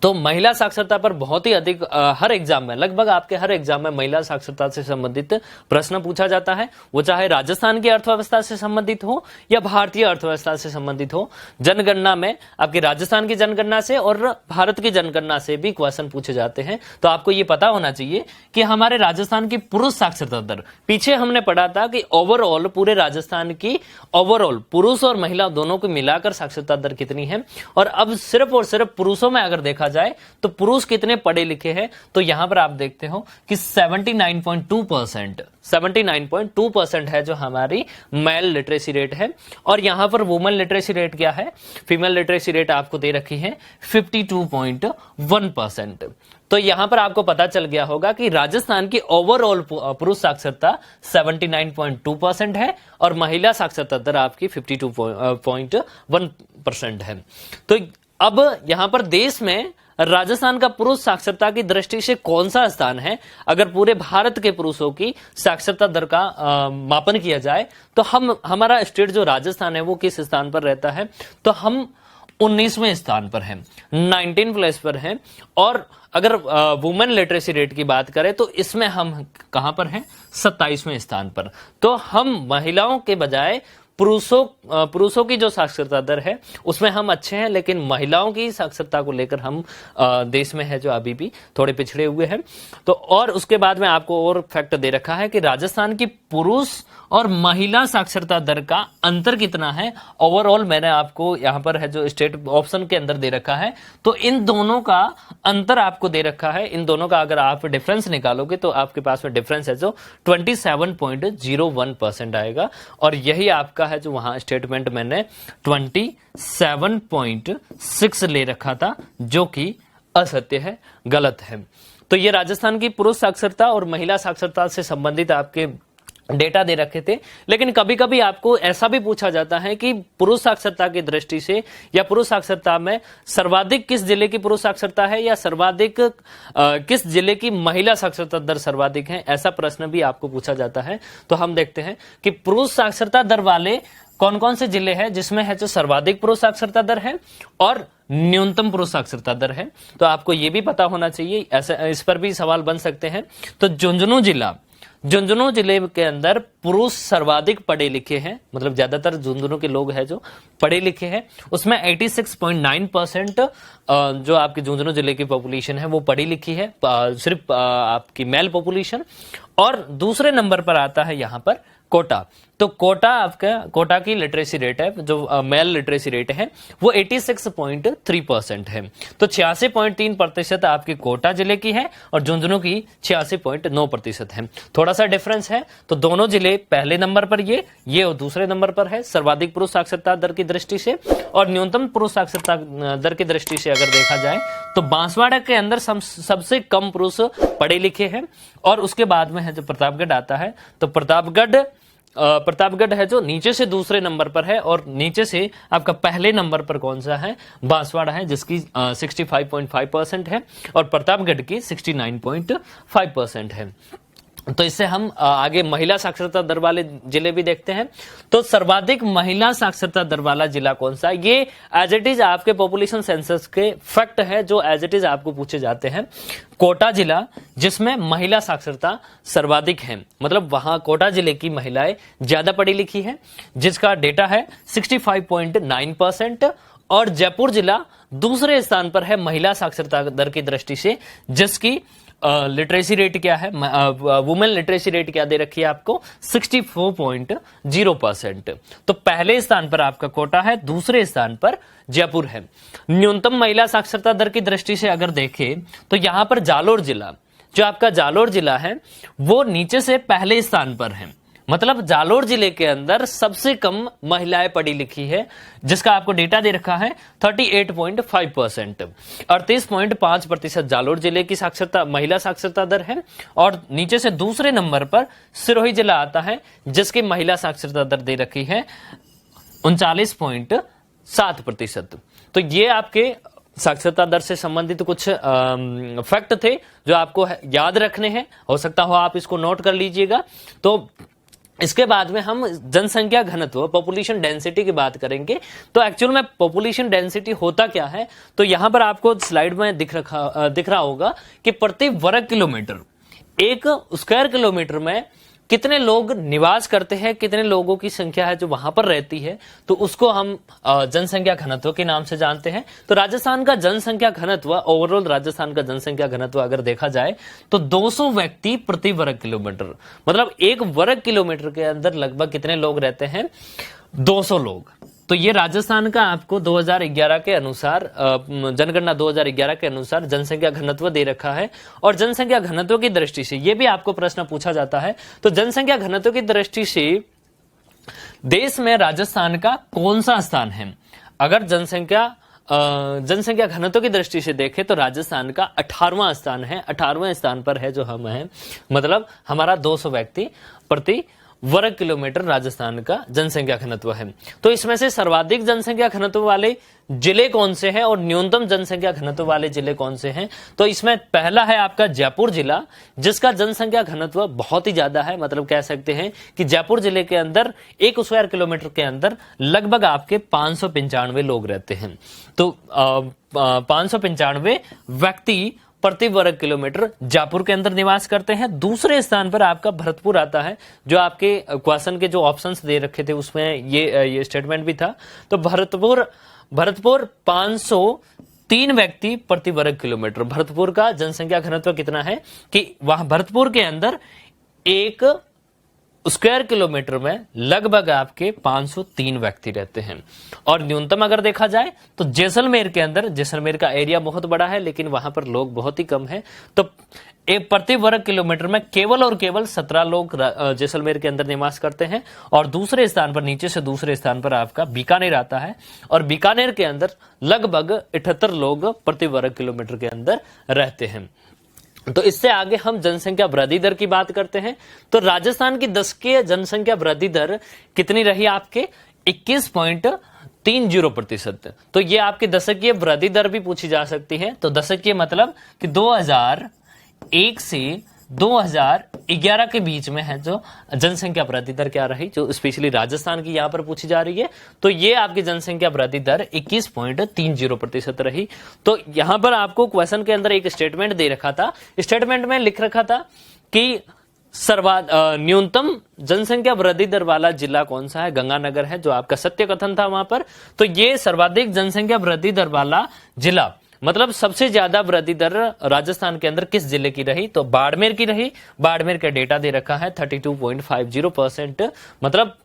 Speaker 2: तो महिला साक्षरता पर बहुत ही अधिक हर एग्जाम में, लगभग आपके हर एग्जाम में महिला साक्षरता से संबंधित प्रश्न पूछा जाता है। वो चाहे राजस्थान की अर्थव्यवस्था से संबंधित हो या भारतीय अर्थव्यवस्था से संबंधित हो। जनगणना में आपकी राजस्थान की जनगणना से और भारत की जनगणना से भी क्वेश्चन पूछे जाते हैं। तो आपको ये पता होना चाहिए कि हमारे राजस्थान की पुरुष साक्षरता दर, पीछे हमने पढ़ा था कि ओवरऑल पूरे राजस्थान की ओवरऑल पुरुष और महिला दोनों को मिलाकर साक्षरता दर कितनी है। और अब सिर्फ और सिर्फ पुरुषों में अगर देखा जाए तो पुरुष कितने पढ़े लिखे हैं, तो यहां पर आप देखते हो कि 79.2% है जो हमारी मेल लिटरेसी रेट है। और यहां पर वुमेन लिटरेसी रेट क्या है, फीमेल लिटरेसी रेट आपको दे रखी है 52.1%। तो यहां पर आपको पता चल गया होगा कि राजस्थान की ओवरऑल पुरुष साक्षरता 79.2% है और महिला साक्षरता दर आपकी 52.1% है। तो अब यहां पर देश में राजस्थान का पुरुष साक्षरता की दृष्टि से कौन सा स्थान है, अगर पूरे भारत के पुरुषों की साक्षरता दर का मापन किया जाए तो हमारा स्टेट जो राजस्थान है वो किस स्थान पर रहता है, तो हम 19वें स्थान पर हैं, 19 प्लेस पर हैं। और अगर वुमेन लिटरेसी रेट की बात करें तो इसमें हम कहां पर हैं, 27वें स्थान पर। तो हम महिलाओं के बजाय पुरुषों की जो साक्षरता दर है उसमें हम अच्छे हैं, लेकिन महिलाओं की साक्षरता को लेकर हम देश में है जो अभी भी थोड़े पिछड़े हुए हैं। तो और उसके बाद में आपको और फैक्ट दे रखा है कि राजस्थान की पुरुष और महिला साक्षरता दर का अंतर कितना है ओवरऑल। मैंने आपको यहाँ पर है जो स्टेट ऑप्शन के अंदर दे रखा है, तो इन दोनों का अंतर आपको दे रखा है। इन दोनों का अगर आप डिफरेंस निकालोगे तो आपके पास में डिफरेंस है जो 27.01% आएगा। और यही आपका है जो वहां स्टेटमेंट मैंने 27.6 ले रखा था, जो कि असत्य है, गलत है। तो ये राजस्थान की पुरुष साक्षरता और महिला साक्षरता से संबंधित आपके डेटा दे रखे थे। लेकिन कभी कभी आपको ऐसा भी पूछा जाता है कि पुरुष साक्षरता की दृष्टि से या पुरुष साक्षरता में सर्वाधिक किस जिले की पुरुष साक्षरता है या सर्वाधिक किस जिले की महिला साक्षरता दर सर्वाधिक है, ऐसा प्रश्न भी आपको पूछा जाता है। तो हम देखते हैं कि पुरुष साक्षरता दर वाले कौन कौन से जिले हैं जिसमें है जो सर्वाधिक पुरुष साक्षरता दर है और न्यूनतम पुरुष साक्षरता दर है। तो आपको यह भी पता होना चाहिए, ऐसे इस पर भी सवाल बन सकते हैं। तो झुंझुनू जिले के अंदर पुरुष सर्वाधिक पढ़े लिखे हैं, मतलब ज्यादातर झुंझुनू के लोग हैं जो पढ़े लिखे हैं। उसमें 86.9% जो आपकी झुंझुनू जिले की पॉपुलेशन है वो पढ़ी लिखी है, सिर्फ आपकी मेल पॉपुलेशन। और दूसरे नंबर पर आता है यहाँ पर कोटा। तो कोटा की लिटरेसी रेट है जो मेल लिटरेसी रेट है वो 86.3% है। तो 86.3% आपकी कोटा जिले की है और झुंझुनू की 86.9% है। थोड़ा सा डिफरेंस है। तो दोनों जिले पहले नंबर पर ये और दूसरे नंबर पर है सर्वाधिक पुरुष साक्षरता दर की दृष्टि से। और न्यूनतम पुरुष साक्षरता दर की दृष्टि से अगर देखा जाए तो बांसवाड़ा के अंदर सबसे कम पुरुष पढ़े लिखे हैं। और उसके बाद में है जो प्रतापगढ़ आता है, तो प्रतापगढ़ है जो नीचे से दूसरे नंबर पर है और नीचे से आपका पहले नंबर पर कौन सा है, बांसवाड़ा है जिसकी 65.5% है और प्रतापगढ़ की 69.5% है। तो इससे हम आगे महिला साक्षरता दर वाले जिले भी देखते हैं। तो सर्वाधिक महिला साक्षरता दर वाला जिला कौन सा, ये एज इट इज आपके पॉपुलेशन सेंसस के फैक्ट है जो एज इट इज आपको पूछे जाते हैं। कोटा जिला जिसमें महिला साक्षरता सर्वाधिक है, मतलब वहां कोटा जिले की महिलाएं ज्यादा पढ़ी लिखी है जिसका डेटा है 65.9%। और जयपुर जिला दूसरे स्थान पर है महिला साक्षरता दर की दृष्टि से, जिसकी लिटरेसी रेट क्या है, वुमेन लिटरेसी रेट क्या दे रखी है आपको, 64.0%। तो पहले स्थान पर आपका कोटा है, दूसरे स्थान पर जयपुर है। न्यूनतम महिला साक्षरता दर की दृष्टि से अगर देखें तो यहां पर जालोर जिला, जो आपका जालोर जिला है वो नीचे से पहले स्थान पर है, मतलब जालोर जिले के अंदर सबसे कम महिलाएं पढ़ी लिखी है, जिसका आपको डेटा दे रखा है 38.5%। 38.5% जालोर जिले की साक्षरता महिला साक्षरता दर है। और नीचे से दूसरे नंबर पर सिरोही जिला आता है, जिसकी महिला साक्षरता दर दे रखी है 39.7%। तो ये आपके साक्षरता दर से संबंधित कुछ फैक्ट थे जो आपको याद रखने हैं। हो सकता हो आप इसको नोट कर लीजिएगा। तो इसके बाद में हम जनसंख्या घनत्व, पॉपुलेशन डेंसिटी की बात करेंगे। तो एक्चुअल में पॉपुलेशन डेंसिटी होता क्या है, तो यहां पर आपको स्लाइड में दिख रहा होगा कि प्रति वर्ग किलोमीटर, एक स्क्वायर किलोमीटर में कितने लोग निवास करते हैं, कितने लोगों की संख्या है जो वहां पर रहती है, तो उसको हम जनसंख्या घनत्व के नाम से जानते हैं। तो राजस्थान का जनसंख्या घनत्व, ओवरऑल राजस्थान का जनसंख्या घनत्व अगर देखा जाए तो 200 व्यक्ति प्रति वर्ग किलोमीटर, मतलब एक वर्ग किलोमीटर के अंदर लगभग कितने लोग रहते हैं, 200 लोग। तो ये राजस्थान का आपको 2011 के अनुसार, जनगणना 2011 के अनुसार जनसंख्या घनत्व दे रखा है। और जनसंख्या घनत्व की दृष्टि से ये भी आपको प्रश्न पूछा जाता है, तो जनसंख्या घनत्व की दृष्टि से देश में राजस्थान का कौन सा स्थान है। अगर जनसंख्या घनत्व की दृष्टि से देखें तो राजस्थान का 18वां स्थान है, 18वें स्थान पर है जो हम हैं, मतलब हमारा 200 व्यक्ति प्रति वर्ग किलोमीटर राजस्थान का जनसंख्या घनत्व है। तो इसमें से सर्वाधिक जनसंख्या घनत्व वाले जिले कौन से हैं और न्यूनतम जनसंख्या घनत्व वाले जिले कौन से हैं, तो इसमें पहला है आपका जयपुर जिला, जिसका जनसंख्या घनत्व बहुत ही ज्यादा है। मतलब कह सकते हैं कि जयपुर जिले के अंदर एक स्क्वायर किलोमीटर के अंदर लगभग आपके 595 लोग रहते हैं। तो 595 व्यक्ति प्रति वर्ग किलोमीटर जयपुर के अंदर निवास करते हैं। दूसरे स्थान पर आपका भरतपुर आता है, जो आपके क्वेश्चन के जो ऑप्शंस दे रखे थे उसमें ये स्टेटमेंट भी था। तो भरतपुर 503 व्यक्ति प्रति वर्ग किलोमीटर, भरतपुर का जनसंख्या घनत्व कितना है कि वहां भरतपुर के अंदर एक स्क्वायर किलोमीटर में लगभग आपके 503 व्यक्ति रहते हैं। और न्यूनतम अगर देखा जाए तो जैसलमेर के अंदर, जैसलमेर का एरिया बहुत बड़ा है लेकिन वहां पर लोग बहुत ही कम है, तो एक प्रति वर्ग किलोमीटर में केवल और केवल 17 लोग जैसलमेर के अंदर निवास करते हैं। और दूसरे स्थान पर, नीचे से दूसरे स्थान पर आपका बीकानेर आता है, और बीकानेर के अंदर लगभग 78 लोग प्रति वर्ग किलोमीटर के अंदर रहते हैं। तो इससे आगे हम जनसंख्या वृद्धि दर की बात करते हैं। तो राजस्थान की दशकीय जनसंख्या वृद्धि दर कितनी रही आपके, 21.30%। तो ये आपकी दशकीय वृद्धि दर भी पूछी जा सकती है। तो दशकीय मतलब कि 2001 से 2011 के बीच में है जो जनसंख्या वृद्धि दर क्या रही, जो स्पेशली राजस्थान की यहां पर पूछी जा रही है। तो ये आपकी जनसंख्या वृद्धि दर 21.30% रही। तो यहां पर आपको क्वेश्चन के अंदर एक स्टेटमेंट दे रखा था, स्टेटमेंट में लिख रखा था कि न्यूनतम जनसंख्या वृद्धि दर वाला जिला कौन सा है, गंगानगर है, जो आपका सत्य कथन था वहां पर। तो ये सर्वाधिक जनसंख्या वृद्धि दर वाला जिला, मतलब सबसे ज्यादा वृद्धि दर राजस्थान के अंदर किस जिले की रही, तो बाड़मेर की रही। बाड़मेर का डेटा दे रखा है 32.50%। मतलब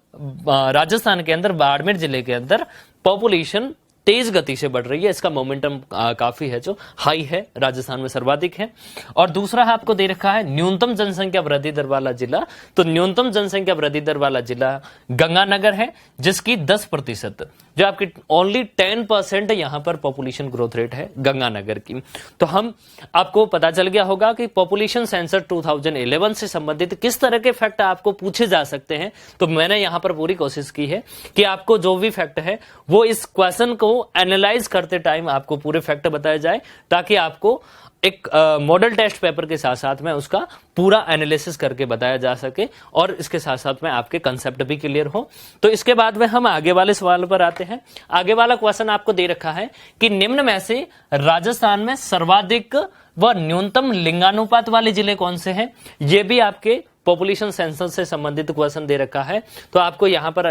Speaker 2: राजस्थान के अंदर बाड़मेर जिले के अंदर पॉपुलेशन तेज गति से बढ़ रही है, इसका मोमेंटम काफी है, जो हाई है, राजस्थान में सर्वाधिक है। और दूसरा है आपको दे रखा है न्यूनतम जनसंख्या वृद्धि दर वाला जिला। तो न्यूनतम जनसंख्या वृद्धि दर वाला जिला गंगानगर है, जिसकी 10%, जो आपकी ओनली 10% यहां पर पॉपुलेशन ग्रोथ रेट है गंगानगर की। तो हम आपको पता चल गया होगा कि पॉपुलेशन सेंसस 2011 से संबंधित किस तरह के फैक्ट आपको पूछे जा सकते हैं। तो मैंने यहां पर पूरी कोशिश की है कि आपको जो भी फैक्ट है वो इस क्वेश्चन को एनालाइज करते टाइम आपको पूरे फैक्ट बताए जाए, ताकि आपको एक मॉडल टेस्ट पेपर के साथ साथ में उसका पूरा एनालिसिस करके बताया जा सके और इसके साथ साथ में आपके कंसेप्ट भी क्लियर हो। तो इसके बाद में हम आगे वाले सवाल पर आते हैं। आगे वाला क्वेश्चन आपको दे रखा है कि निम्न में से राजस्थान में सर्वाधिक व न्यूनतम लिंगानुपात वाले जिले कौन से हैं। ये भी आपके पॉपुलेशन सेंसस से संबंधित क्वेश्चन दे रखा है। तो आपको यहां पर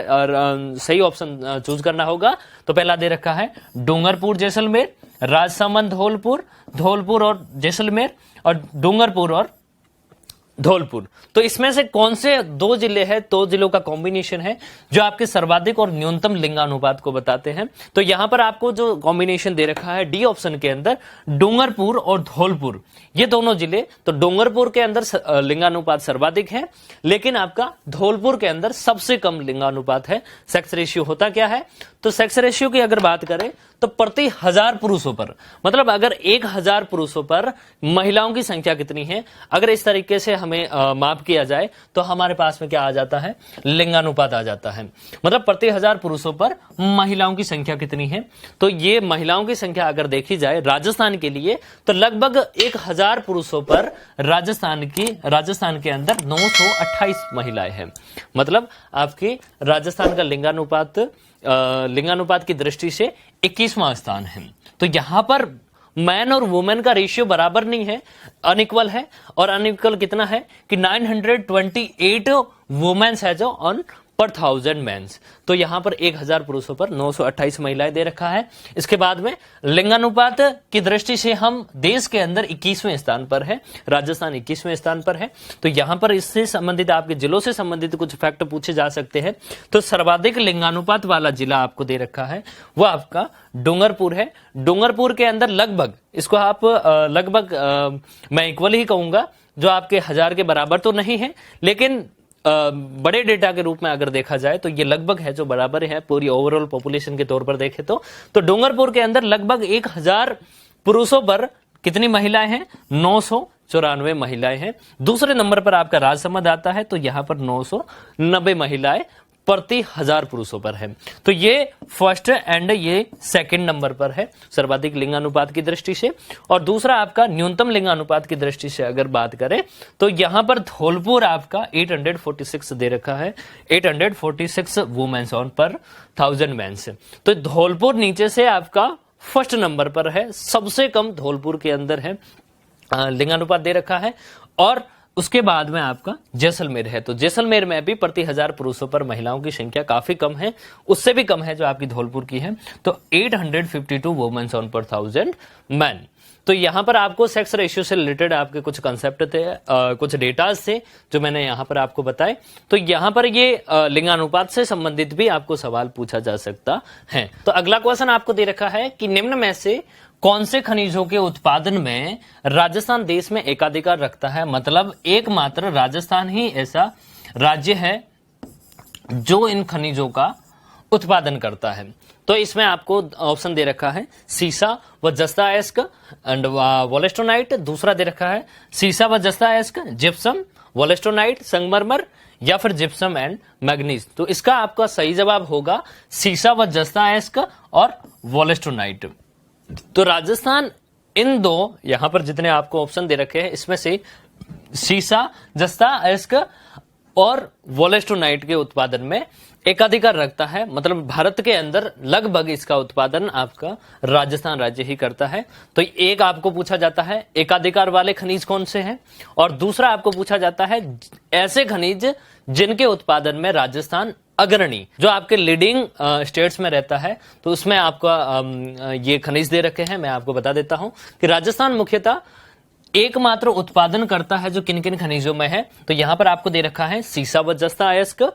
Speaker 2: सही ऑप्शन चूज करना होगा। तो पहला दे रखा है डूंगरपुर जैसलमेर, राजसमंद धौलपुर, धौलपुर और जैसलमेर, और डूंगरपुर और धौलपुर। तो इसमें से कौन से दो जिले हैं, दो जिलों का कॉम्बिनेशन है जो आपके सर्वाधिक और न्यूनतम लिंगानुपात को बताते हैं। तो यहां पर आपको जो कॉम्बिनेशन दे रखा है डी ऑप्शन के अंदर, डूंगरपुर और धौलपुर, ये दोनों जिले। तो डूंगरपुर के अंदर लिंगानुपात सर्वाधिक है, लेकिन आपका धौलपुर के अंदर सबसे कम लिंगानुपात है। सेक्स रेशियो होता क्या है, तो सेक्स रेशियो की अगर बात करें तो प्रति 1000 पुरुषों पर, मतलब अगर 1000 पुरुषों पर महिलाओं की संख्या कितनी है, अगर इस तरीके से हमें माप किया जाए तो हमारे पास में क्या आ जाता है, लिंगानुपात आ जाता है। मतलब प्रति 1000 पुरुषों पर महिलाओं की संख्या कितनी है। तो ये महिलाओं की संख्या अगर देखी जाए राजस्थान के लिए तो लगभग 1000 पुरुषों पर राजस्थान के अंदर 928 महिलाएं हैं। मतलब आपकी राजस्थान का लिंगानुपात की दृष्टि से 21वां स्थान है। तो यहां पर मैन और वुमेन का रेशियो बराबर नहीं है, अनइक्वल है। और अनइक्वल कितना है कि 928 वुमेन्स है जो ऑन पर 1000 मेंस। तो यहां पर 1000 पुरुषों पर 928 महिलाएं दे रखा है। इसके बाद में लिंगानुपात की दृष्टि से हम देश के अंदर 21वें स्थान पर है, राजस्थान 21वें स्थान पर है। तो यहां पर इससे संबंधित आपके जिलों से संबंधित कुछ फैक्ट पूछे जा सकते हैं। तो सर्वाधिक लिंगानुपात वाला जिला आपको दे रखा है वो आपका डूंगरपुर है। डूंगरपुर के अंदर लगभग, इसको आप मैं इक्वल ही कहूंगा, जो आपके 1000 के बराबर तो नहीं है, लेकिन बड़े डेटा के रूप में अगर देखा जाए तो ये लगभग है जो बराबर है पूरी ओवरऑल पॉपुलेशन के तौर पर देखें तो डूंगरपुर के अंदर लगभग 1000 पुरुषों पर कितनी महिलाएं हैं, 994 महिलाएं हैं। दूसरे नंबर पर आपका राजसमंद आता है, तो यहां पर 990 महिलाएं प्रति 1000 पुरुषों पर है। तो ये फर्स्ट एंड ये सेकंड नंबर पर है सर्वाधिक लिंगानुपात की दृष्टि से। और दूसरा आपका न्यूनतम लिंगानुपात की दृष्टि से अगर बात करें तो यहां पर धौलपुर आपका 846 दे रखा है, 846 वुमेन्स ऑन पर 1000 मेंस। तो धौलपुर नीचे से आपका फर्स्ट नंबर पर है, सबसे कम धौलपुर के अंदर है लिंगानुपात दे रखा है। और उसके बाद में आपका जैसलमेर है। तो जैसलमेर में भी प्रति 1000 पुरुषों पर महिलाओं की संख्या काफी कम है, उससे भी कम है जो आपकी धौलपुर की है। तो 852 वुमेन्स ऑन पर 1000 मैन। तो यहां पर आपको सेक्स रेशियो से रिलेटेड आपके कुछ कंसेप्ट थे, कुछ डेटाज थे जो मैंने यहां पर आपको बताए। तो यहां पर ये लिंगानुपात से संबंधित भी आपको सवाल पूछा जा सकता है। तो अगला क्वेश्चन आपको दे रखा है कि निम्न में से कौन से खनिजों के उत्पादन में राजस्थान देश में एकाधिकार रखता है। मतलब एकमात्र राजस्थान ही ऐसा राज्य है जो इन खनिजों का उत्पादन करता है। तो इसमें आपको ऑप्शन दे रखा है सीसा व जस्ता एस्क एंड वोलेस्टोनाइट। दूसरा दे रखा है सीसा व जस्ता एस्क, जिप्सम, वोलेस्टोनाइट, संगमरमर या फिर जिप्सम एंड मैग्नीज। तो इसका आपका सही जवाब होगा सीसा व जस्ता एस्क और वोलेस्टोनाइट। तो राजस्थान इन दो यहां पर जितने आपको ऑप्शन दे रखे हैं इसमें से सीसा, जस्ता एस्क और वोलेस्टोनाइट के उत्पादन में एकाधिकार रखता है। मतलब भारत के अंदर लगभग इसका उत्पादन आपका राजस्थान राज्य ही करता है। तो एक आपको पूछा जाता है एकाधिकार वाले खनिज कौन से हैं, और दूसरा आपको पूछा जाता है ऐसे खनिज जिनके उत्पादन में राजस्थान अग्रणी, जो आपके लीडिंग स्टेट्स में रहता है। तो उसमें आपका ये खनिज दे रखे हैं, मैं आपको बता देता हूं कि राजस्थान मुख्यतः एकमात्र उत्पादन करता है जो किन किन खनिजों में है। तो यहां पर आपको दे रखा है सीसा व जस्ता अयस्क,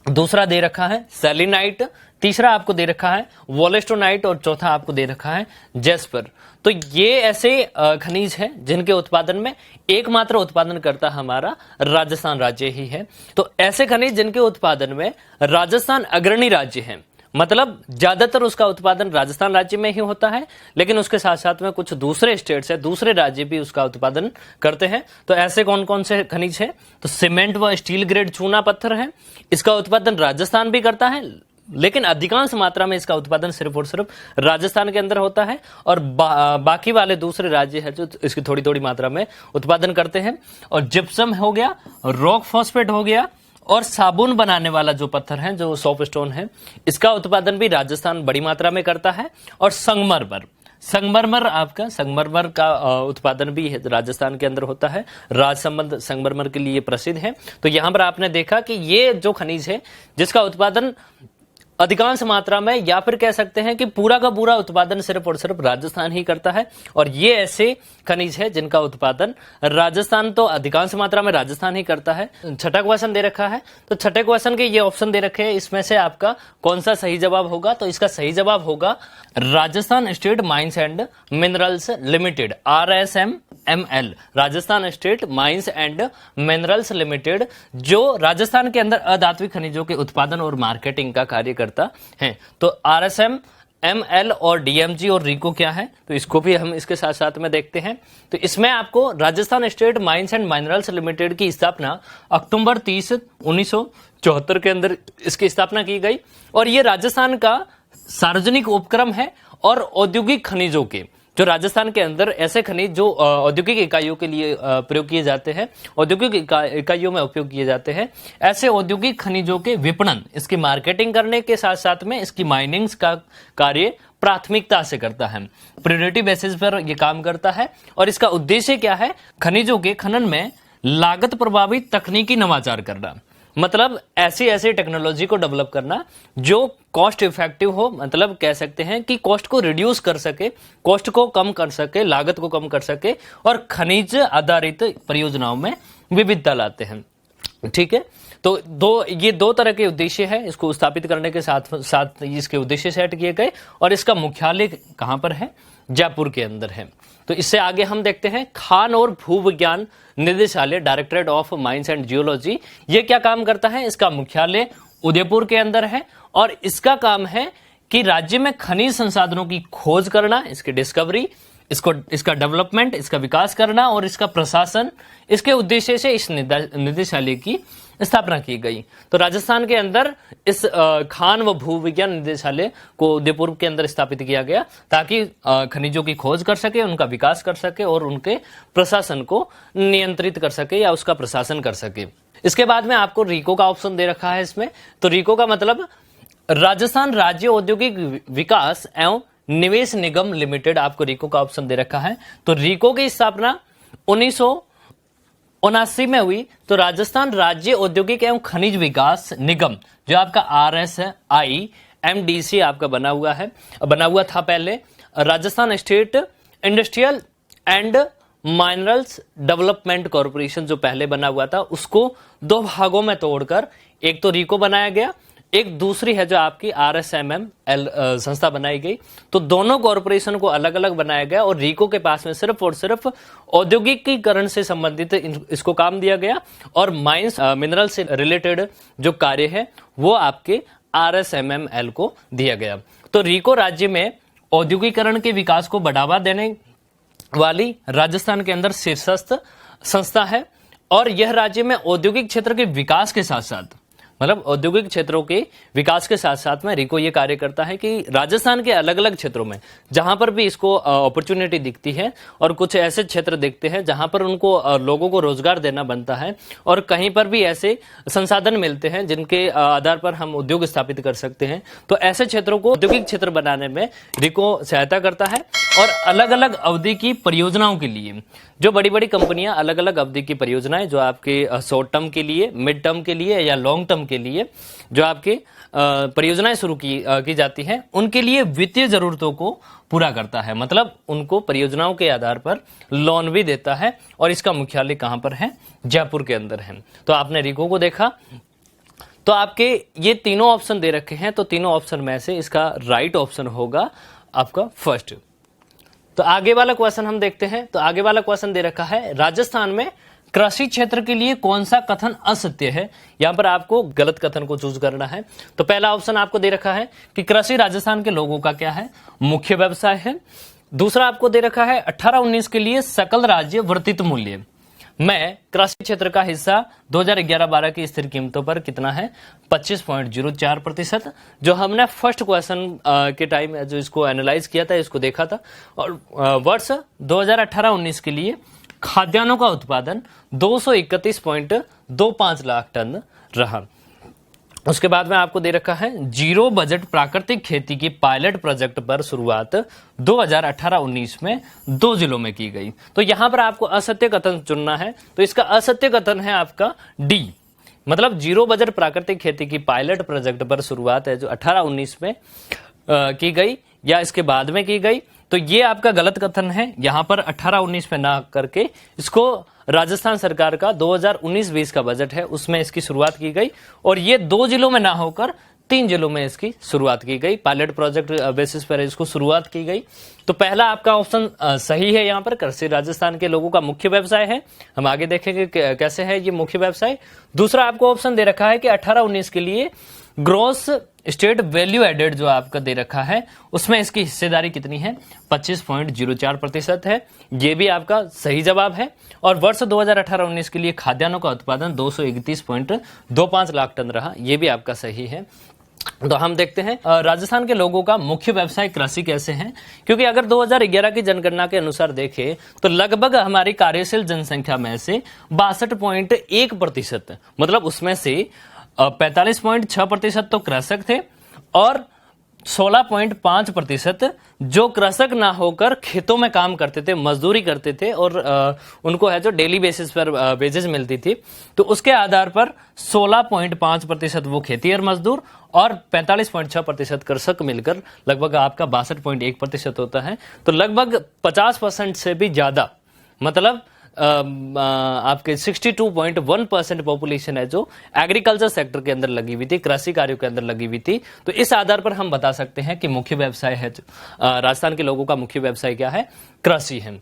Speaker 2: दूसरा दे रखा है सेलिनाइट, तीसरा आपको दे रखा है वोलेस्टोनाइट और चौथा आपको दे रखा है जेस्पर। तो ये ऐसे खनिज हैं जिनके उत्पादन में एकमात्र उत्पादन करता हमारा राजस्थान राज्य ही है। तो ऐसे खनिज जिनके उत्पादन में राजस्थान अग्रणी राज्य है, मतलब ज्यादातर उसका उत्पादन राजस्थान राज्य में ही होता है, लेकिन उसके साथ साथ में कुछ दूसरे स्टेट्स है, दूसरे राज्य भी उसका उत्पादन करते हैं। तो ऐसे कौन कौन से खनिज है, तो सीमेंट व स्टील ग्रेड चूना पत्थर है, इसका उत्पादन राजस्थान भी करता है, लेकिन अधिकांश मात्रा में इसका उत्पादन सिर्फ और सिर्फ राजस्थान के अंदर होता है। और बाकी वाले दूसरे राज्य है जो इसकी थोड़ी थोड़ी मात्रा में उत्पादन करते हैं। और जिप्सम हो गया, रॉक फॉस्फेट हो गया, और साबुन बनाने वाला जो पत्थर है जो सॉप स्टोन है, इसका उत्पादन भी राजस्थान बड़ी मात्रा में करता है। और संगमरमर का उत्पादन भी राजस्थान के अंदर होता है। राजसमंद संगमरमर के लिए प्रसिद्ध है। तो यहां पर आपने देखा कि ये जो खनिज है जिसका उत्पादन अधिकांश मात्रा में, या फिर कह सकते हैं कि पूरा का पूरा उत्पादन सिर्फ और सिर्फ राजस्थान ही करता है। और ये ऐसे खनिज है जिनका उत्पादन राजस्थान, तो अधिकांश मात्रा में राजस्थान ही करता है। छठा क्वेश्चन दे रखा है, तो छठे क्वेश्चन के ये ऑप्शन दे रखे हैं, इसमें से आपका कौन सा सही जवाब होगा? तो इसका सही जवाब होगा Rajasthan state mines and minerals limited, RSMML, Rajasthan state mines and minerals limited, जो राजस्थान के अंदर अधात्विक खनिजों के उत्पादन और मार्केटिंग का कार्य करता है। तो RSMML और DMG और RICO क्या है, तो इसको भी हम इसके साथ साथ में देखते हैं। तो इसमें आपको Rajasthan state mines and minerals limited की स्थापना अक्टूबर 30, 1974 के अंदर इसकी स्थापना की गई। और ये राजस्थान का सार्वजनिक उपक्रम है और औद्योगिक खनिजों के, जो राजस्थान के अंदर ऐसे खनिज जो औद्योगिक इकाइयों के लिए प्रयोग किए जाते हैं, औद्योगिक इकाइयों में उपयोग किए जाते हैं, ऐसे औद्योगिक खनिजों के विपणन, इसकी मार्केटिंग करने के साथ साथ में इसकी माइनिंग का कार्य प्राथमिकता से करता है, प्रायोरिटी बेसिस पर यह काम करता है। और इसका उद्देश्य क्या है? खनिजों के खनन में लागत प्रभावी तकनीकी नवाचार करना, मतलब ऐसी ऐसी टेक्नोलॉजी को डेवलप करना जो कॉस्ट इफेक्टिव हो, मतलब कह सकते हैं कि कॉस्ट को रिड्यूस कर सके, कॉस्ट को कम कर सके, लागत को कम कर सके और खनिज आधारित परियोजनाओं में विविधता लाते हैं। ठीक है, तो ये दो तरह के उद्देश्य है इसको स्थापित करने के साथ साथ इसके उद्देश्य सेट किए गए। और इसका मुख्यालय कहां पर है? जयपुर के अंदर है। तो इससे आगे हम देखते हैं खान और भूविज्ञान निदेशालय, directorate of mines and geology, ये क्या काम करता है? इसका मुख्यालय उदयपुर के अंदर है और इसका काम है कि राज्य में खनिज संसाधनों की खोज करना, इसकी डिस्कवरी, इसका डेवलपमेंट, इसका विकास करना और इसका प्रशासन, इसके उद्देश्य से इस निदेशालय की स्थापना की गई। तो राजस्थान के अंदर इस खान व भूविज्ञान निदेशालय को उदयपुर के अंदर स्थापित किया गया ताकि खनिजों की खोज कर सके, उनका विकास कर सके और उनके प्रशासन को नियंत्रित कर सके या उसका प्रशासन कर सके। इसके बाद में आपको RICO का ऑप्शन दे रखा है इसमें। तो RICO का मतलब राजस्थान राज्य औद्योगिक विकास एवं निवेश निगम लिमिटेड, आपको RICO का ऑप्शन दे रखा है। तो RICO की स्थापना 1979 में हुई। तो राजस्थान राज्य औद्योगिक एवं खनिज विकास निगम, जो आपका RSIMDC आपका बना हुआ था पहले, Rajasthan state industrial and minerals development corporation जो पहले बना हुआ था, उसको दो भागों में तोड़कर एक तो RICO बनाया गया, एक दूसरी है जो आपकी RSMML संस्था बनाई गई। तो दोनों कॉर्पोरेशन को अलग अलग बनाया गया और RICO के पास में सिर्फ और सिर्फ औद्योगिकीकरण से संबंधित इसको काम दिया गया और माइंस मिनरल से रिलेटेड जो कार्य है वो आपके RSMML को दिया गया। तो RICO राज्य में औद्योगिकीकरण के विकास को बढ़ावा देने वाली राजस्थान के अंदर शीर्षस्थ संस्था है और यह राज्य में औद्योगिक क्षेत्र के विकास के साथ साथ, मतलब औद्योगिक क्षेत्रों के विकास के साथ साथ में RICO ये कार्य करता है कि राजस्थान के अलग अलग क्षेत्रों में जहां पर भी इसको अपॉर्चुनिटी दिखती है और कुछ ऐसे क्षेत्र दिखते हैं जहां पर उनको लोगों को रोजगार देना बनता है और कहीं पर भी ऐसे संसाधन मिलते हैं जिनके आधार पर हम उद्योग स्थापित कर सकते हैं, तो ऐसे क्षेत्रों को औद्योगिक क्षेत्र बनाने में RICO सहायता करता है। और अलग अलग अवधि की परियोजनाओं के लिए जो बड़ी बड़ी कंपनियां अलग अलग अवधि की परियोजनाएं जो आपके शॉर्ट टर्म के लिए, मिड टर्म के लिए या लॉन्ग टर्म के लिए जो आपके परियोजनाएं शुरू की जाती हैं, उनके लिए वित्तीय जरूरतों को पूरा करता है, मतलब उनको परियोजनाओं के आधार पर लोन भी देता है। और इसका मुख्यालय कहां पर है? जयपुर के अंदर है। तो आपने RICO को देखा, तो आपके ये तीनों ऑप्शन दे रखे हैं, तो तीनों ऑप्शन में से इसका राइट ऑप्शन होगा आपका फर्स्ट। तो आगे वाला क्वेश्चन हम देखते हैं। तो आगे वाला क्वेश्चन दे रखा है राजस्थान में कृषि क्षेत्र के लिए कौन सा कथन असत्य है? यहां पर आपको गलत कथन को चूज करना है। तो पहला ऑप्शन आपको दे रखा है कि कृषि राजस्थान के लोगों का क्या है? मुख्य व्यवसाय है। दूसरा आपको दे रखा है 18-19 के लिए सकल राज्य वर्धित मूल्य में कृषि क्षेत्र का हिस्सा 2011-12 की स्थिर कीमतों पर कितना है? 25.04%, जो हमने फर्स्ट क्वेश्चन के टाइम जो इसको एनालाइज किया था, इसको देखा था। और वर्ष 2018-19 के लिए खाद्यान्नों का उत्पादन 231.25 लाख टन रहा। उसके बाद में आपको दे रखा है जीरो बजट प्राकृतिक खेती की पायलट प्रोजेक्ट पर शुरुआत 2018-19 में 2 जिलों में की गई। तो यहां पर आपको असत्य कथन चुनना है। तो इसका असत्य कथन है आपका डी, मतलब जीरो बजट प्राकृतिक खेती की पायलट प्रोजेक्ट पर शुरुआत है जो 18-19 में की गई या इसके बाद में की गई, तो ये आपका गलत कथन है। यहां पर 18-19 में ना करके इसको राजस्थान सरकार का 2019-20 का बजट है उसमें इसकी शुरुआत की गई, और ये 2 जिलों में ना होकर 3 जिलों में इसकी शुरुआत की गई। पायलट प्रोजेक्ट बेसिस पर इसको शुरुआत की गई। तो पहला आपका ऑप्शन सही है। यहाँ पर कृषि राजस्थान के लोगों का मुख्य व्यवसाय है। हम आगे देखेंगे कैसे है ये मुख्य व्यवसाय। दूसरा आपको ऑप्शन दे रखा है कि 18-19 के लिए ग्रॉस स्टेट वैल्यू एडेड जो आपका दे रखा है उसमें इसकी हिस्सेदारी कितनी है, 25.04% है। ये भी आपका सही जवाब है। और वर्ष 2018-19 के लिए खाद्यान्नों का उत्पादन 231.25 लाख टन रहा, ये भी आपका सही है। तो हम देखते हैं राजस्थान के लोगों का मुख्य व्यवसाय कृषि कैसे है, क्योंकि अगर 2011 की जनगणना के अनुसार देखें तो लगभग हमारी कार्यशील जनसंख्या में से 62.1%, मतलब उसमें से 45.6% तो कृषक थे और 16.5% जो कृषक ना होकर खेतों में काम करते थे, मजदूरी करते थे और उनको है जो डेली बेसिस पर वेजेस मिलती थी। तो उसके आधार पर 16.5% वो खेती और मजदूर और 45.6% कृषक मिलकर लगभग आपका 62.1% होता है। तो लगभग 50% से भी ज्यादा, मतलब आपके 62.1% पॉपुलेशन है जो एग्रीकल्चर सेक्टर के अंदर लगी हुई थी, कृषि कार्यों के अंदर लगी हुई थी। तो इस आधार पर हम बता सकते हैं कि मुख्य व्यवसाय है राजस्थान के लोगों का मुख्य व्यवसाय क्या है, कृषि है।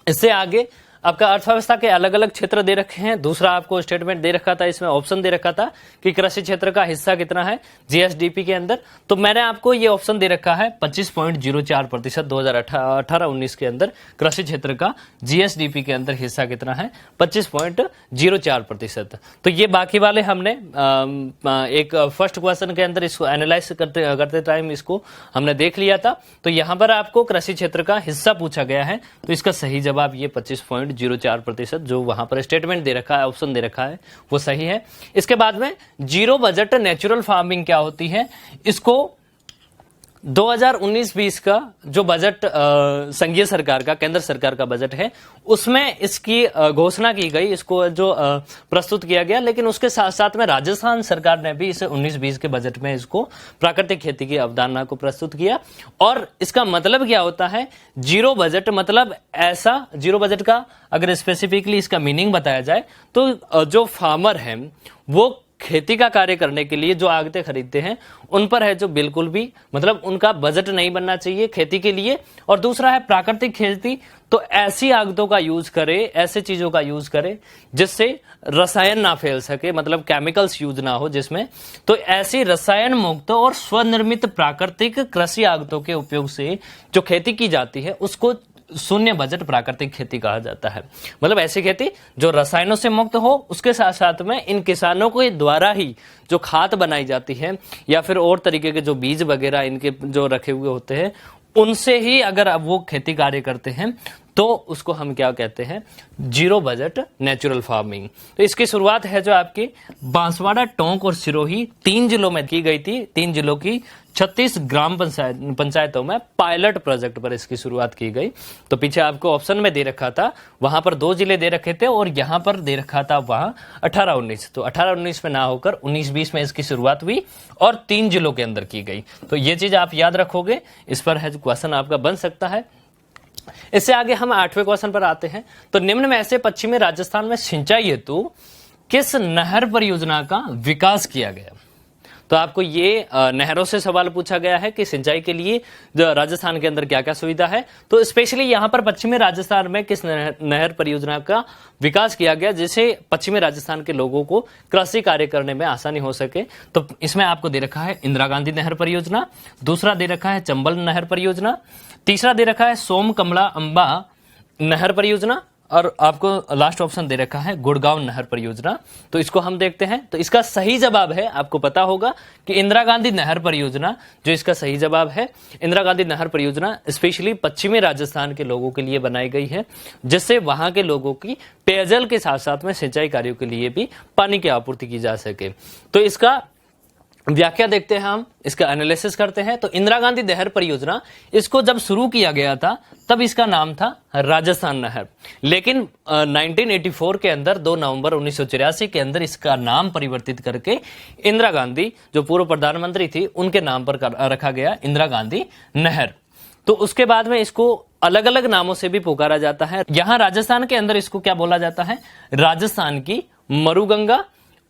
Speaker 2: इससे आगे आपका अर्थव्यवस्था के अलग अलग क्षेत्र दे रखे हैं। दूसरा आपको स्टेटमेंट दे रखा था, इसमें ऑप्शन दे रखा था कि कृषि क्षेत्र का हिस्सा कितना है जीएसडीपी के अंदर। तो मैंने आपको ये ऑप्शन दे रखा है 25.04% 2018-19 के अंदर कृषि क्षेत्र का जीएसडीपी के अंदर हिस्सा कितना है, 25.04%। तो ये बाकी वाले हमने एक फर्स्ट क्वेश्चन के अंदर इसको एनालाइज करते टाइम इसको हमने देख लिया था। तो यहां पर आपको कृषि क्षेत्र का हिस्सा पूछा गया है, तो इसका सही जवाब ये 25.04% जो वहां पर स्टेटमेंट दे रखा है, ऑप्शन दे रखा है, वो सही है। इसके बाद में जीरो बजट नेचुरल फार्मिंग क्या होती है, इसको 2019-20 का जो बजट संघीय सरकार का, केंद्र सरकार का बजट है, उसमें इसकी घोषणा की गई, इसको जो प्रस्तुत किया गया। लेकिन उसके साथ साथ में राजस्थान सरकार ने भी इसे 19-20 के बजट में इसको प्राकृतिक खेती की अवधारणा को प्रस्तुत किया। और इसका मतलब क्या होता है, जीरो बजट मतलब ऐसा, जीरो बजट का अगर स्पेसिफिकली इसका मीनिंग बताया जाए तो जो फार्मर है वो खेती का कार्य करने के लिए जो आगते खरीदते हैं उन पर है जो बिल्कुल भी, मतलब उनका बजट नहीं बनना चाहिए खेती के लिए। और दूसरा है प्राकृतिक खेती, तो ऐसी आगतों का यूज करे, ऐसे चीजों का यूज करे जिससे रसायन ना फैल सके, मतलब केमिकल्स यूज ना हो जिसमें। तो ऐसी रसायन मुक्त और स्वनिर्मित प्राकृतिक कृषि आगतों के उपयोग से जो खेती की जाती है उसको शून्य बजट प्राकृतिक खेती कहा जाता है। मतलब ऐसी खेती जो रसायनों से मुक्त हो, उसके साथ साथ में इन किसानों के द्वारा ही जो खाद बनाई जाती है या फिर और तरीके के जो बीज वगैरह इनके जो रखे हुए होते हैं उनसे ही अगर अब वो खेती कार्य करते हैं तो उसको हम क्या कहते हैं, जीरो बजट नेचुरल फार्मिंग। तो इसकी शुरुआत है जो आपकी बांसवाड़ा, टोंक और सिरोही 3 जिलों में की गई थी। 3 जिलों की 36 ग्राम पंचायतों में पायलट प्रोजेक्ट पर इसकी शुरुआत की गई। तो पीछे आपको ऑप्शन में दे रखा था, वहां पर 2 जिले दे रखे थे और यहां पर दे रखा था वहां 18-19। तो 18-19 में ना होकर 19-20 में इसकी शुरुआत हुई और 3 जिलों के अंदर की गई। तो ये चीज आप याद रखोगे, इस पर है क्वेश्चन आपका बन सकता है। इससे आगे हम 8वें क्वेश्चन पर आते हैं। तो निम्न में ऐसे पश्चिमी राजस्थान में सिंचाई हेतु किस नहर परियोजना का विकास किया गया। तो आपको ये नहरों से सवाल पूछा गया है कि सिंचाई के लिए राजस्थान के अंदर क्या क्या सुविधा है। तो स्पेशली यहां पर पश्चिमी राजस्थान में किस नहर परियोजना का विकास किया गया जिससे पश्चिमी राजस्थान के लोगों को कृषि कार्य करने में आसानी हो सके। तो इसमें आपको दे रखा है इंदिरा गांधी नहर परियोजना, दूसरा दे रखा है चंबल नहर परियोजना, तीसरा दे रखा है सोम कमला अंबा नहर परियोजना और आपको लास्ट ऑप्शन दे रखा है गुड़गांव नहर परियोजना। तो इसको हम देखते हैं। तो इसका सही जवाब है, आपको पता होगा कि इंदिरा गांधी नहर परियोजना जो इसका सही जवाब है। इंदिरा गांधी नहर परियोजना स्पेशली पश्चिमी राजस्थान के लोगों के लिए बनाई गई है जिससे वहां के लोगों की पेयजल के साथ साथ में सिंचाई कार्यों के लिए भी पानी की आपूर्ति की जा सके। तो इसका व्याख्या देखते हैं, हम इसका एनालिसिस करते हैं। तो इंदिरा गांधी नहर परियोजना, इसको जब शुरू किया गया था तब इसका नाम था राजस्थान नहर, लेकिन 1984 के अंदर 2 नवंबर 1984 के अंदर इसका नाम परिवर्तित करके इंदिरा गांधी जो पूर्व प्रधानमंत्री थी उनके नाम पर रखा गया, इंदिरा गांधी नहर। तो उसके बाद में इसको अलग अलग नामों से भी पुकारा जाता है। यहां राजस्थान के अंदर इसको क्या बोला जाता है, राजस्थान की मरुगंगा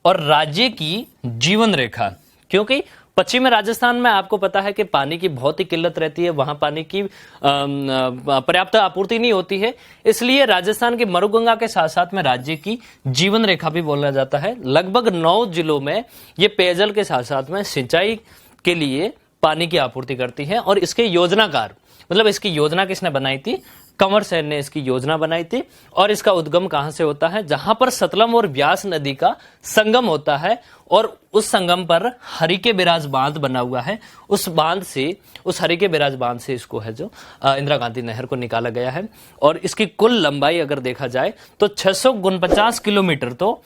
Speaker 2: और राज्य की जीवन रेखा, क्योंकि पश्चिमी राजस्थान में आपको पता है कि पानी की बहुत ही किल्लत रहती है, वहां पानी की पर्याप्त आपूर्ति नहीं होती है, इसलिए राजस्थान की मरुगंगा के साथ साथ में राज्य की जीवन रेखा भी बोला जाता है। लगभग 9 जिलों में ये पेयजल के साथ साथ में सिंचाई के लिए पानी की आपूर्ति करती है। और इसके योजनाकार, मतलब इसकी योजना किसने बनाई थी, कंवर सेन ने इसकी योजना बनाई थी। और इसका उद्गम कहां से होता है, जहां पर सतलम और ब्यास नदी का संगम होता है और उस संगम पर हरिके बिराज बांध बना हुआ है, उस हरिके बिराज बांध से इसको है जो इंदिरा गांधी नहर को निकाला गया है। और इसकी कुल लंबाई अगर देखा जाए तो 649 किलोमीटर तो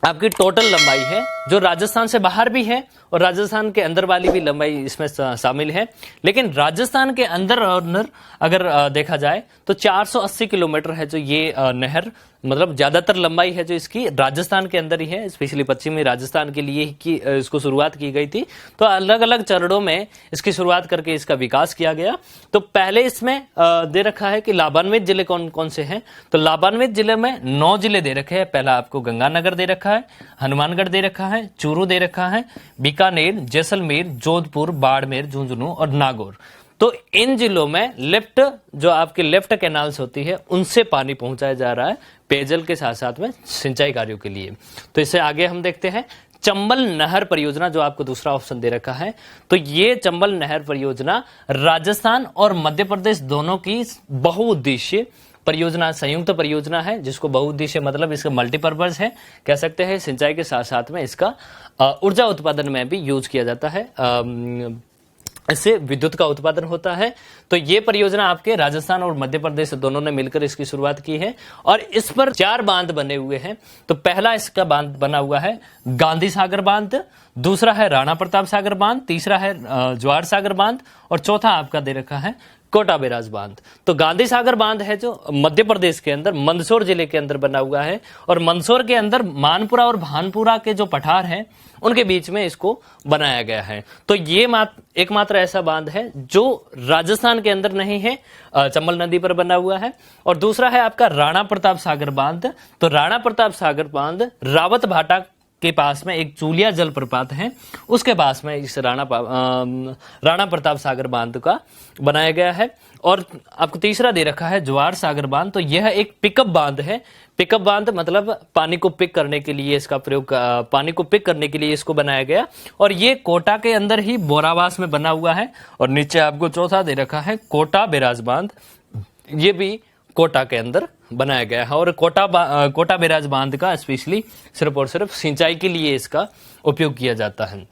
Speaker 2: आपकी टोटल लंबाई है, जो राजस्थान से बाहर भी है और राजस्थान के अंदर वाली भी लंबाई इसमें शामिल है। लेकिन राजस्थान के अंदर अगर देखा जाए तो 480 किलोमीटर है जो ये नहर, मतलब ज्यादातर लंबाई है जो इसकी राजस्थान के अंदर ही है, स्पेशली पश्चिमी राजस्थान के लिए की इसको शुरुआत की गई थी। तो अलग अलग चरणों में इसकी शुरुआत करके इसका विकास किया गया। तो पहले इसमें दे रखा है कि लाभान्वित जिले कौन कौन से हैं, तो लाभान्वित जिले में 9 जिले दे रखे हैं। पहला आपको गंगानगर दे रखा है, हनुमानगढ़ दे रखा है, चूरू दे रखा है, बीकानेर, जैसलमेर, जोधपुर, बाड़मेर, झुंझुनू और नागौर। तो इन जिलों में जो आपके लेफ्ट कैनाल्स होती है उनसे पानी पहुंचाया जा रहा है पेयजल के साथ साथ में सिंचाई कार्यों के लिए। तो इससे आगे हम देखते हैं चंबल नहर परियोजना, जो आपको दूसरा ऑप्शन दे रखा है। तो ये चंबल नहर परियोजना राजस्थान और मध्य प्रदेश दोनों की बहुउद्देशीय परियोजना, संयुक्त परियोजना है, जिसको बहुउद्देशीय मतलब इसका मल्टीपर्पज है कह सकते हैं। सिंचाई के साथ साथ में इसका ऊर्जा उत्पादन में भी यूज किया जाता है, इससे विद्युत का उत्पादन होता है। तो ये परियोजना आपके राजस्थान और मध्य प्रदेश दोनों ने मिलकर इसकी शुरुआत की है और इस पर 4 बांध बने हुए हैं। तो पहला इसका बांध बना हुआ है गांधी सागर बांध, दूसरा है राणा प्रताप सागर बांध, तीसरा है ज्वार सागर बांध और चौथा आपका दे रखा है कोटा बैराज बांध। तो गांधी सागर बांध है जो मध्य प्रदेश के अंदर मंदसौर जिले के अंदर बना हुआ है और मंदसौर के अंदर मानपुरा और भानपुरा के जो पठार हैं उनके बीच में इसको बनाया गया है। तो ये एकमात्र ऐसा बांध है जो राजस्थान के अंदर नहीं है, चंबल नदी पर बना हुआ है। और दूसरा है आपका राणा प्रताप सागर बांध। तो राणा प्रताप सागर बांध रावत भाटा के पास में एक चूलिया जलप्रपात है, उसके पास में इस राणा प्रताप सागर बांध का बनाया गया है। और आपको तीसरा दे रखा है ज्वार सागर बांध। तो यह एक पिकअप बांध है। पिकअप बांध मतलब पानी को पिक करने के लिए इसका प्रयोग, पानी को पिक करने के लिए इसको बनाया गया और ये कोटा के अंदर ही बोरावास में बना हुआ है। और नीचे आपको चौथा दे रखा है कोटा बैराज बांध, ये भी कोटा के अंदर बनाया गया है। और कोटा बैराज बांध का स्पेशली सिर्फ और सिर्फ सिंचाई के लिए इसका उपयोग किया जाता है।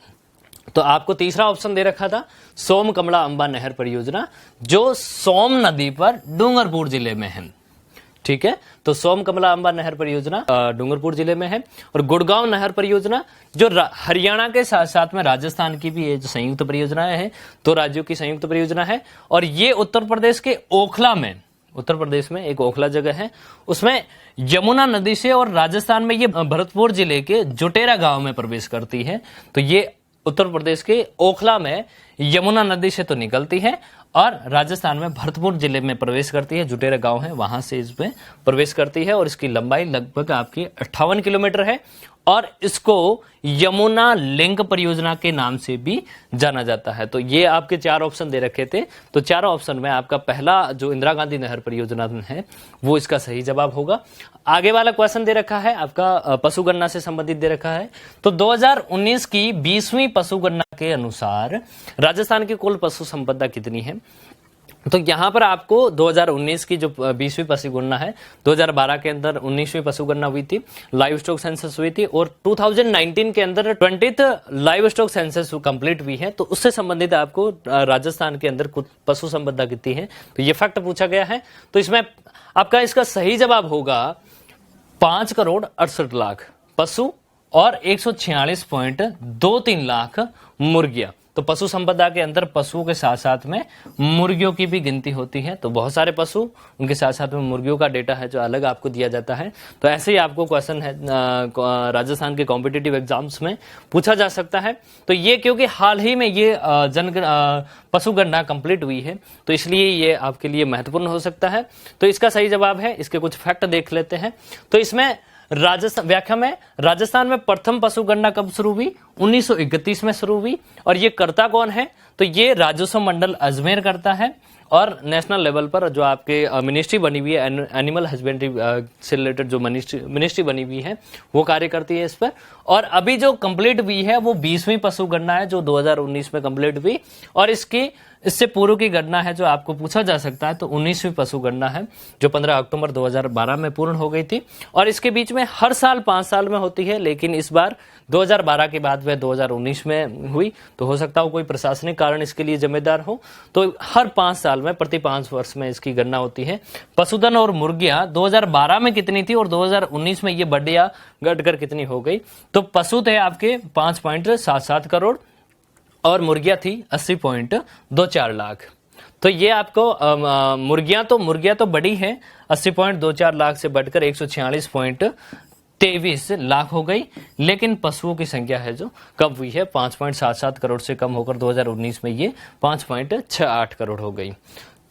Speaker 2: तो आपको तीसरा ऑप्शन दे रखा था सोम कमला अंबा नहर परियोजना, जो सोम नदी पर डूंगरपुर जिले में है। ठीक है, तो सोम कमला अंबा नहर परियोजना डूंगरपुर जिले में है। और गुड़गांव नहर परियोजना जो हरियाणा के साथ साथ में राजस्थान की भी जो संयुक्त परियोजनाएं हैं, 2 राज्यों की संयुक्त परियोजना है। और ये उत्तर प्रदेश के ओखला में, उत्तर प्रदेश में एक ओखला जगह है, उसमें यमुना नदी से और राजस्थान में ये भरतपुर जिले के जुटेरा गांव में प्रवेश करती है। तो ये उत्तर प्रदेश के ओखला में यमुना नदी से तो निकलती है और राजस्थान में भरतपुर जिले में प्रवेश करती है, जुटेरा गांव है वहां से इसमें प्रवेश करती है। और इसकी लंबाई लगभग आपकी 58 किलोमीटर है और इसको यमुना लिंक परियोजना के नाम से भी जाना जाता है। तो ये आपके 4 ऑप्शन दे रखे थे। तो चारों ऑप्शन में आपका पहला जो इंदिरा गांधी नहर परियोजना है वो इसका सही जवाब होगा। आगे वाला क्वेश्चन दे रखा है आपका पशुगणना से संबंधित दे रखा है। तो 2019 की 20वीं पशुगणना के अनुसार राजस्थान की कुल पशु संपदा कितनी है? तो यहां पर आपको 2019 की जो 20वीं पशुगणना है, 2012 के अंदर 19वीं पशुगणना हुई थी, लाइव स्टॉक सेंसस हुई थी और 2019 के अंदर 20th live stock census complete हुई है। तो उससे संबंधित आपको राजस्थान के अंदर कुछ पशु संपदा कितनी है, तो ये फैक्ट पूछा गया है। तो इसमें आपका इसका सही जवाब होगा 5 करोड़ 68 लाख पशु और 146.23 लाख मुर्गियां। तो पशु संपदा के अंदर पशुओं के साथ साथ में मुर्गियों की भी गिनती होती है। तो बहुत सारे पशु, उनके साथ साथ में मुर्गियों का डेटा है जो अलग आपको दिया जाता है। तो ऐसे ही आपको क्वेश्चन है राजस्थान के कॉम्पिटिटिव एग्जाम्स में पूछा जा सकता है। तो ये क्योंकि हाल ही में ये पशु गणना कंप्लीट हुई है, तो इसलिए ये आपके लिए महत्वपूर्ण हो सकता है। तो इसका सही जवाब है, इसके कुछ फैक्ट देख लेते हैं। तो इसमें व्याख्या में राजस्थान में प्रथम पशु गणना कब शुरू हुई? 1931 में शुरू हुई। और ये करता कौन है? तो ये राजस्व मंडल अजमेर करता है। और नेशनल लेवल पर जो आपके मिनिस्ट्री बनी हुई है, एनिमल हस्बेंड्री से रिलेटेड जो मिनिस्ट्री बनी हुई है, वो कार्य करती है इस पर। और अभी जो कंप्लीट हुई है वो 20वीं पशु गणना है जो 2019 में कंप्लीट हुई। और इससे पूर्व की गणना है जो आपको पूछा जा सकता है, तो 19वीं पशु गणना है जो 15 अक्टूबर 2012 में पूर्ण हो गई थी। और इसके बीच में हर साल 5 साल में होती है, लेकिन इस बार 2012 के बाद वह 2019 में हुई। तो हो सकता हो कोई प्रशासनिक कारण इसके लिए जिम्मेदार हो। तो हर 5 साल में, प्रति 5 वर्ष में इसकी गणना होती है। पशुधन और मुर्गियां 2012 में कितनी थी और 2019 में ये बढ़िया घटकर कितनी हो गई? तो पशु थे आपके 5.77 करोड़ और मुर्गियां थी 80.24 लाख। तो ये आपको मुर्गियां तो बड़ी है, 80.24 लाख से बढ़कर 146.23 लाख हो गई। लेकिन पशुओं की संख्या है जो कब हुई है? 5.77 करोड़ से कम होकर 2019 में ये 5.68 करोड़ हो गई।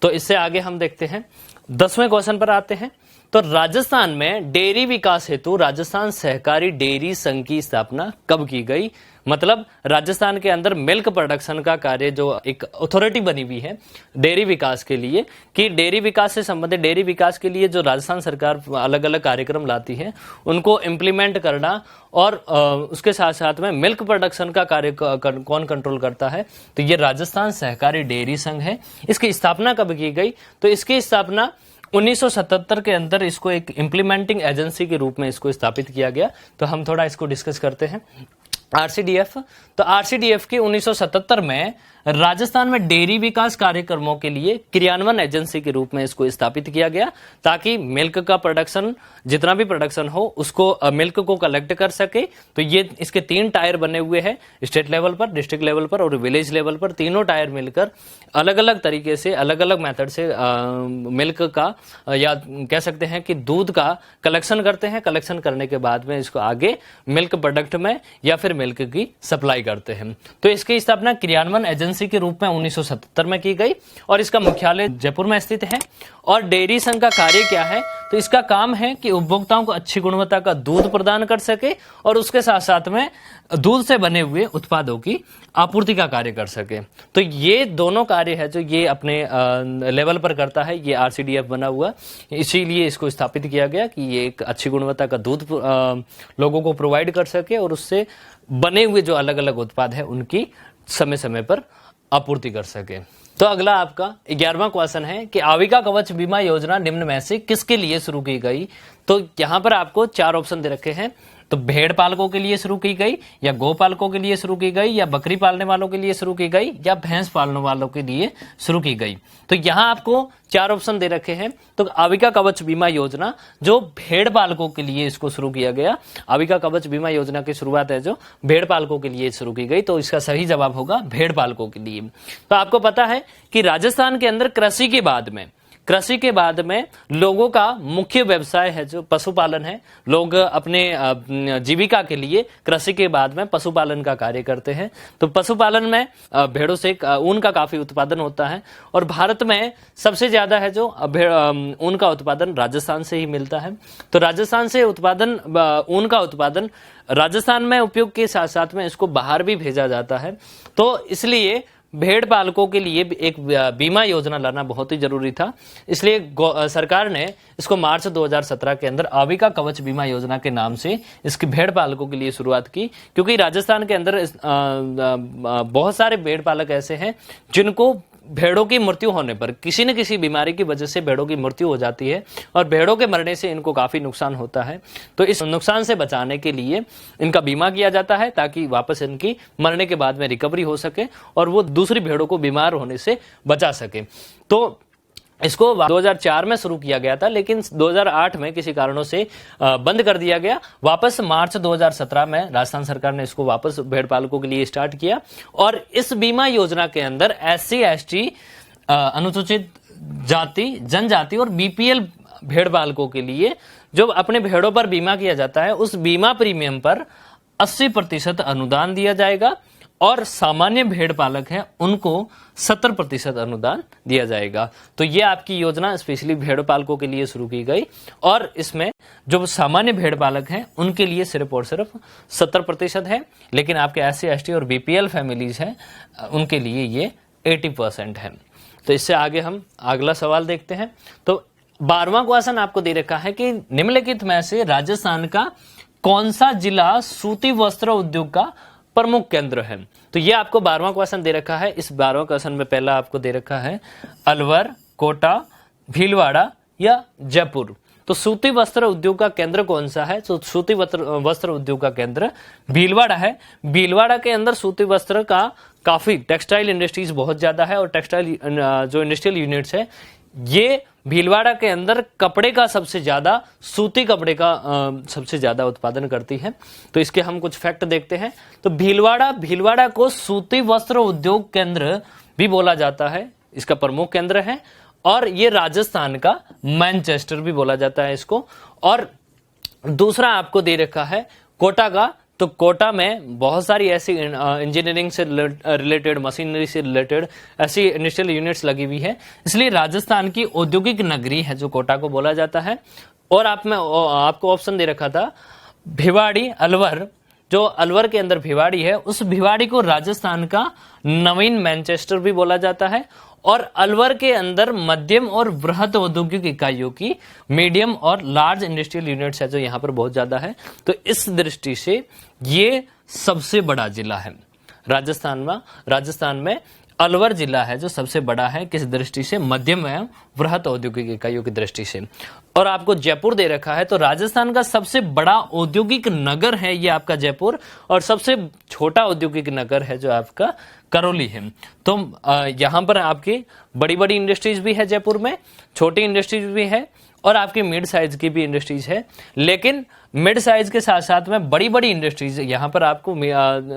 Speaker 2: तो इससे आगे हम देखते हैं, 10वें क्वेश्चन पर आते हैं। तो राजस्थान में डेयरी विकास हेतु राजस्थान सहकारी डेयरी संघ की स्थापना कब की गई? मतलब राजस्थान के अंदर मिल्क प्रोडक्शन का कार्य जो एक अथॉरिटी बनी हुई है डेयरी विकास के लिए, कि डेयरी विकास से संबंधित, डेयरी विकास के लिए जो राजस्थान सरकार अलग अलग कार्यक्रम लाती है उनको इम्प्लीमेंट करना, और उसके साथ साथ में मिल्क प्रोडक्शन का कार्य कौन कंट्रोल करता है? तो ये राजस्थान सहकारी डेयरी संघ है। इसकी स्थापना कब की गई? तो इसकी स्थापना 1977 के अंदर इसको एक इम्प्लीमेंटिंग एजेंसी के रूप में इसको स्थापित किया गया। तो हम थोड़ा इसको डिस्कस करते हैं। आरसीडीएफ, तो आरसीडीएफ की 1977 में राजस्थान में डेयरी विकास कार्यक्रमों के लिए क्रियान्वयन एजेंसी के रूप में इसको स्थापित किया गया, ताकि मिल्क का प्रोडक्शन, जितना भी प्रोडक्शन हो उसको, मिल्क को कलेक्ट कर सके। तो ये इसके 3 टायर बने हुए हैं, स्टेट लेवल पर, डिस्ट्रिक्ट लेवल पर और विलेज लेवल पर। तीनों टायर मिलकर अलग अलग तरीके से, अलग अलग मेथड से मिल्क का, या कह सकते हैं कि दूध का कलेक्शन करते हैं। कलेक्शन करने के बाद में इसको आगे मिल्क प्रोडक्ट में या फिर मिल्क की सप्लाई करते हैं। तो इसकी स्थापना क्रियान्वयन एजेंसी के रूप में 1977 में की गई और इसका मुख्यालय जयपुर में स्थित है। और डेयरी संघ का कार्य क्या है? तो इसका काम है कि उपभोक्ताओं को अच्छी गुणवत्ता का दूध प्रदान कर सके और उसके साथ साथ में दूध से बने हुए उत्पादों की आपूर्ति का कार्य कर सके। तो ये दोनों कार्य है जो ये अपने लेवल पर करता है। ये आरसीडीएफ बना हुआ, इसीलिए इसको स्थापित किया गया कि ये एक अच्छी गुणवत्ता का दूध लोगों को प्रोवाइड कर सके और उससे बने हुए जो अलग अलग उत्पाद है उनकी समय समय पर आपूर्ति कर सके। तो अगला आपका 11वां क्वेश्चन है कि आविका कवच बीमा योजना निम्न में से किसके लिए शुरू की गई? तो यहां पर आपको 4 ऑप्शन दे रखे हैं। तो भेड़ पालकों के लिए शुरू की गई, या गौ पालकों के लिए शुरू की गई, या बकरी पालने वालों के लिए शुरू की गई, या भैंस पालने वालों के लिए शुरू की गई। तो यहां आपको 4 ऑप्शन दे रखे हैं। तो आविका कवच बीमा योजना जो भेड़ पालकों के लिए इसको शुरू किया गया, आविका कवच बीमा योजना की शुरुआत है जो भेड़ पालकों के लिए शुरू की गई। तो इसका सही जवाब होगा भेड़ पालकों के लिए। तो आपको पता है कि राजस्थान के अंदर कृषि के बाद में लोगों का मुख्य व्यवसाय है जो पशुपालन है। लोग अपने जीविका के लिए कृषि के बाद में पशुपालन का कार्य करते हैं। तो पशुपालन में भेड़ों से ऊन का काफी उत्पादन होता है और भारत में सबसे ज्यादा है जो ऊन का उत्पादन राजस्थान से ही मिलता है। तो राजस्थान से ऊन का उत्पादन राजस्थान में उपयोग के साथ साथ में इसको बाहर भी भेजा जाता है। तो इसलिए भेड़ पालकों के लिए एक बीमा योजना लाना बहुत ही जरूरी था। इसलिए सरकार ने इसको मार्च 2017 के अंदर आविका कवच बीमा योजना के नाम से इसकी भेड़ पालकों के लिए शुरुआत की, क्योंकि राजस्थान के अंदर बहुत सारे भेड़ पालक ऐसे हैं जिनको भेड़ों की मृत्यु होने पर, किसी न किसी बीमारी की वजह से भेड़ों की मृत्यु हो जाती है और भेड़ों के मरने से इनको काफी नुकसान होता है। तो इस नुकसान से बचाने के लिए इनका बीमा किया जाता है ताकि वापस इनकी मरने के बाद में रिकवरी हो सके और वो दूसरी भेड़ों को बीमार होने से बचा सके। तो इसको 2004 में शुरू किया गया था, लेकिन 2008 में किसी कारणों से बंद कर दिया गया। वापस मार्च 2017 में राजस्थान सरकार ने इसको वापस भेड़ पालकों के लिए स्टार्ट किया। और इस बीमा योजना के अंदर SC ST अनुसूचित जाति जनजाति और BPL भेड़ पालकों के लिए जो अपने भेड़ों पर बीमा किया जाता है, उस बीमा प्रीमियम पर 80% अनुदान दिया जाएगा और सामान्य भेड़ पालक हैं उनको 70% अनुदान दिया जाएगा। तो ये आपकी योजना स्पेशली भेड़ पालकों के लिए शुरू की गई और इसमें जो सामान्य भेड़ पालक हैं उनके लिए सिर्फ और सिर्फ 70% है, लेकिन आपके SC ST और BPL फैमिलीज हैं उनके लिए ये 80% है। तो इससे आगे हम अगला सवाल देखते हैं। तो 12वां क्वेश्चन आपको दे रखा है कि निम्नलिखित में से राजस्थान का कौन सा जिला सूती वस्त्र उद्योग का प्रमुख केंद्र है। तो ये आपको 12वां क्वेश्चन दे रखा है। इस 12वां क्वेश्चन में पहला आपको दे रखा है अलवर, कोटा, भीलवाड़ा या जयपुर। तो सूती वस्त्र उद्योग का केंद्र कौन सा है? तो सूती वस्त्र उद्योग का केंद्र भीलवाड़ा है। भीलवाड़ा के अंदर सूती वस्त्र का काफी टेक्सटाइल इंडस्ट्रीज बहुत ज्यादा है और टेक्सटाइल जो इंडस्ट्रियल यूनिट्स है ये भीलवाड़ा के अंदर कपड़े का सबसे ज्यादा, सूती कपड़े का सबसे ज्यादा उत्पादन करती है। तो इसके हम कुछ फैक्ट देखते हैं। तो भीलवाड़ा को सूती वस्त्र उद्योग केंद्र भी बोला जाता है, इसका प्रमुख केंद्र है। और ये राजस्थान का मैनचेस्टर भी बोला जाता है इसको। और दूसरा आपको दे रखा है कोटा का। तो कोटा में बहुत सारी ऐसी इंजीनियरिंग से रिलेटेड, मशीनरी से रिलेटेड ऐसी इंडस्ट्रियल यूनिट्स लगी हुई है, इसलिए राजस्थान की औद्योगिक नगरी है जो कोटा को बोला जाता है। और आपको ऑप्शन दे रखा था भिवाड़ी, अलवर। जो अलवर के अंदर भिवाड़ी है, उस भिवाड़ी को राजस्थान का नवीन मैनचेस्टर भी बोला जाता है। और अलवर के अंदर मध्यम और बृहद औद्योगिक इकाइयों की, मीडियम और लार्ज इंडस्ट्रियल यूनिट्स है जो यहाँ पर बहुत ज्यादा है। तो इस दृष्टि से ये सबसे बड़ा जिला है राजस्थान में अलवर जिला है जो सबसे बड़ा है। किस दृष्टि से? मध्यम एवं बृहद औद्योगिक इकाइयों की दृष्टि से। और आपको जयपुर दे रखा है। तो राजस्थान का सबसे बड़ा औद्योगिक नगर है ये आपका जयपुर, और सबसे छोटा औद्योगिक नगर है जो आपका करौली है। तो यहाँ पर आपकी बड़ी बड़ी इंडस्ट्रीज भी है जयपुर में, छोटी इंडस्ट्रीज भी है और आपकी मिड साइज की भी इंडस्ट्रीज है। लेकिन मिड साइज के साथ साथ में बड़ी बड़ी इंडस्ट्रीज यहाँ पर आपको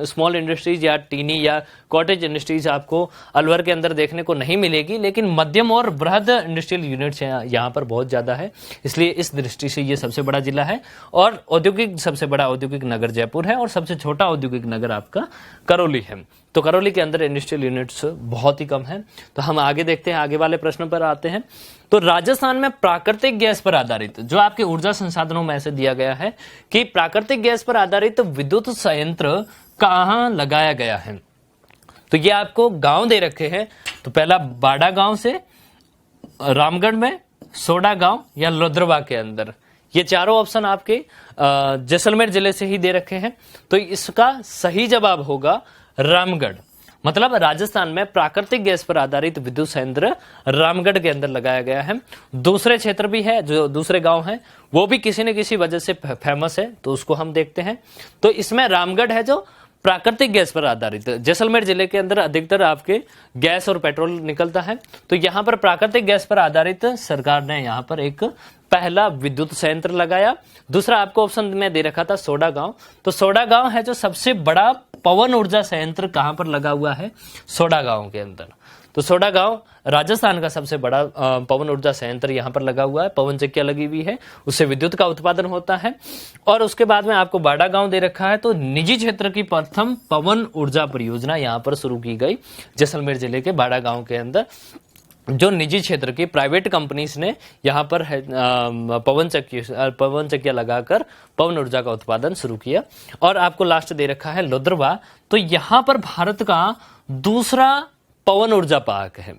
Speaker 2: स्मॉल इंडस्ट्रीज या टीनी या कॉटेज इंडस्ट्रीज आपको अलवर के अंदर देखने को नहीं मिलेगी, लेकिन मध्यम और बृहद इंडस्ट्रियल यूनिट्स यहाँ पर बहुत ज्यादा है। इसलिए इस दृष्टि से ये सबसे बड़ा जिला है। और औद्योगिक सबसे बड़ा औद्योगिक नगर जयपुर है और सबसे छोटा औद्योगिक नगर आपका करौली है। तो करौली के अंदर इंडस्ट्रियल यूनिट्स बहुत ही कम है। तो हम आगे देखते हैं, आगे वाले प्रश्न पर आते हैं। तो राजस्थान में प्राकृतिक गैस पर आधारित, जो आपके ऊर्जा संसाधनों में से दिया गया है कि प्राकृतिक गैस पर आधारित विद्युत संयंत्र कहां लगाया गया है। तो ये आपको गांव दे रखे हैं। तो पहला बाड़ा गांव से, रामगढ़ में, सोडा गांव या लोद्रवा के अंदर। ये चारों ऑप्शन आपके जैसलमेर जिले से ही दे रखे हैं। तो इसका सही जवाब होगा रामगढ़। मतलब राजस्थान में प्राकृतिक गैस पर आधारित विद्युत संयंत्र रामगढ़ के अंदर लगाया गया है। दूसरे क्षेत्र भी है, जो दूसरे गांव हैं वो भी किसी न किसी वजह से फेमस है, तो उसको हम देखते हैं। तो इसमें रामगढ़ है जो प्राकृतिक गैस पर आधारित। जैसलमेर जिले के अंदर अधिकतर आपके गैस और पेट्रोल निकलता है। तो यहाँ पर प्राकृतिक गैस पर आधारित सरकार ने यहाँ पर एक पहला विद्युत संयंत्र लगाया। दूसरा आपको ऑप्शन में दे रखा था सोडा गांव। तो सोडा गांव है जो सबसे बड़ा पवन ऊर्जा संयंत्र कहां पर लगा हुआ है? सोडा गांव के अंदर। तो सोडा गांव राजस्थान का सबसे बड़ा पवन ऊर्जा संयंत्र यहां पर लगा हुआ है। पवन चक्कियां लगी हुई है, उससे विद्युत का उत्पादन होता है। और उसके बाद में आपको बाड़ा गांव दे रखा है। तो निजी क्षेत्र की प्रथम पवन ऊर्जा परियोजना यहां पर शुरू की गई जैसलमेर जिले के बाड़ा गांव के अंदर। जो निजी क्षेत्र की प्राइवेट कंपनीज ने यहाँ पर पवन चक्कियां लगाकर पवन ऊर्जा का उत्पादन शुरू किया। और आपको लास्ट दे रखा है लोद्रवा। तो यहाँ पर भारत का दूसरा पवन ऊर्जा पार्क है,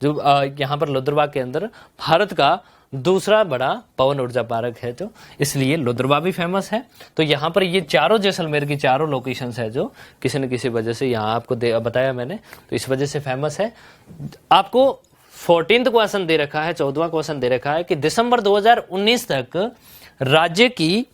Speaker 2: जो यहाँ पर लोद्रवा के अंदर भारत का दूसरा बड़ा पवन ऊर्जा पार्क है, तो इसलिए लोद्रवा भी फेमस है। तो यहाँ पर ये चारों जैसलमेर की चारों लोकेशंस है जो किसी न किसी वजह से यहाँ आपको बताया मैंने, तो इस वजह से फेमस है। आपको 14th क्वेश्चन दे रखा है, 14वां क्वेश्चन दे रखा है कि दिसंबर 2019 तक राज्य की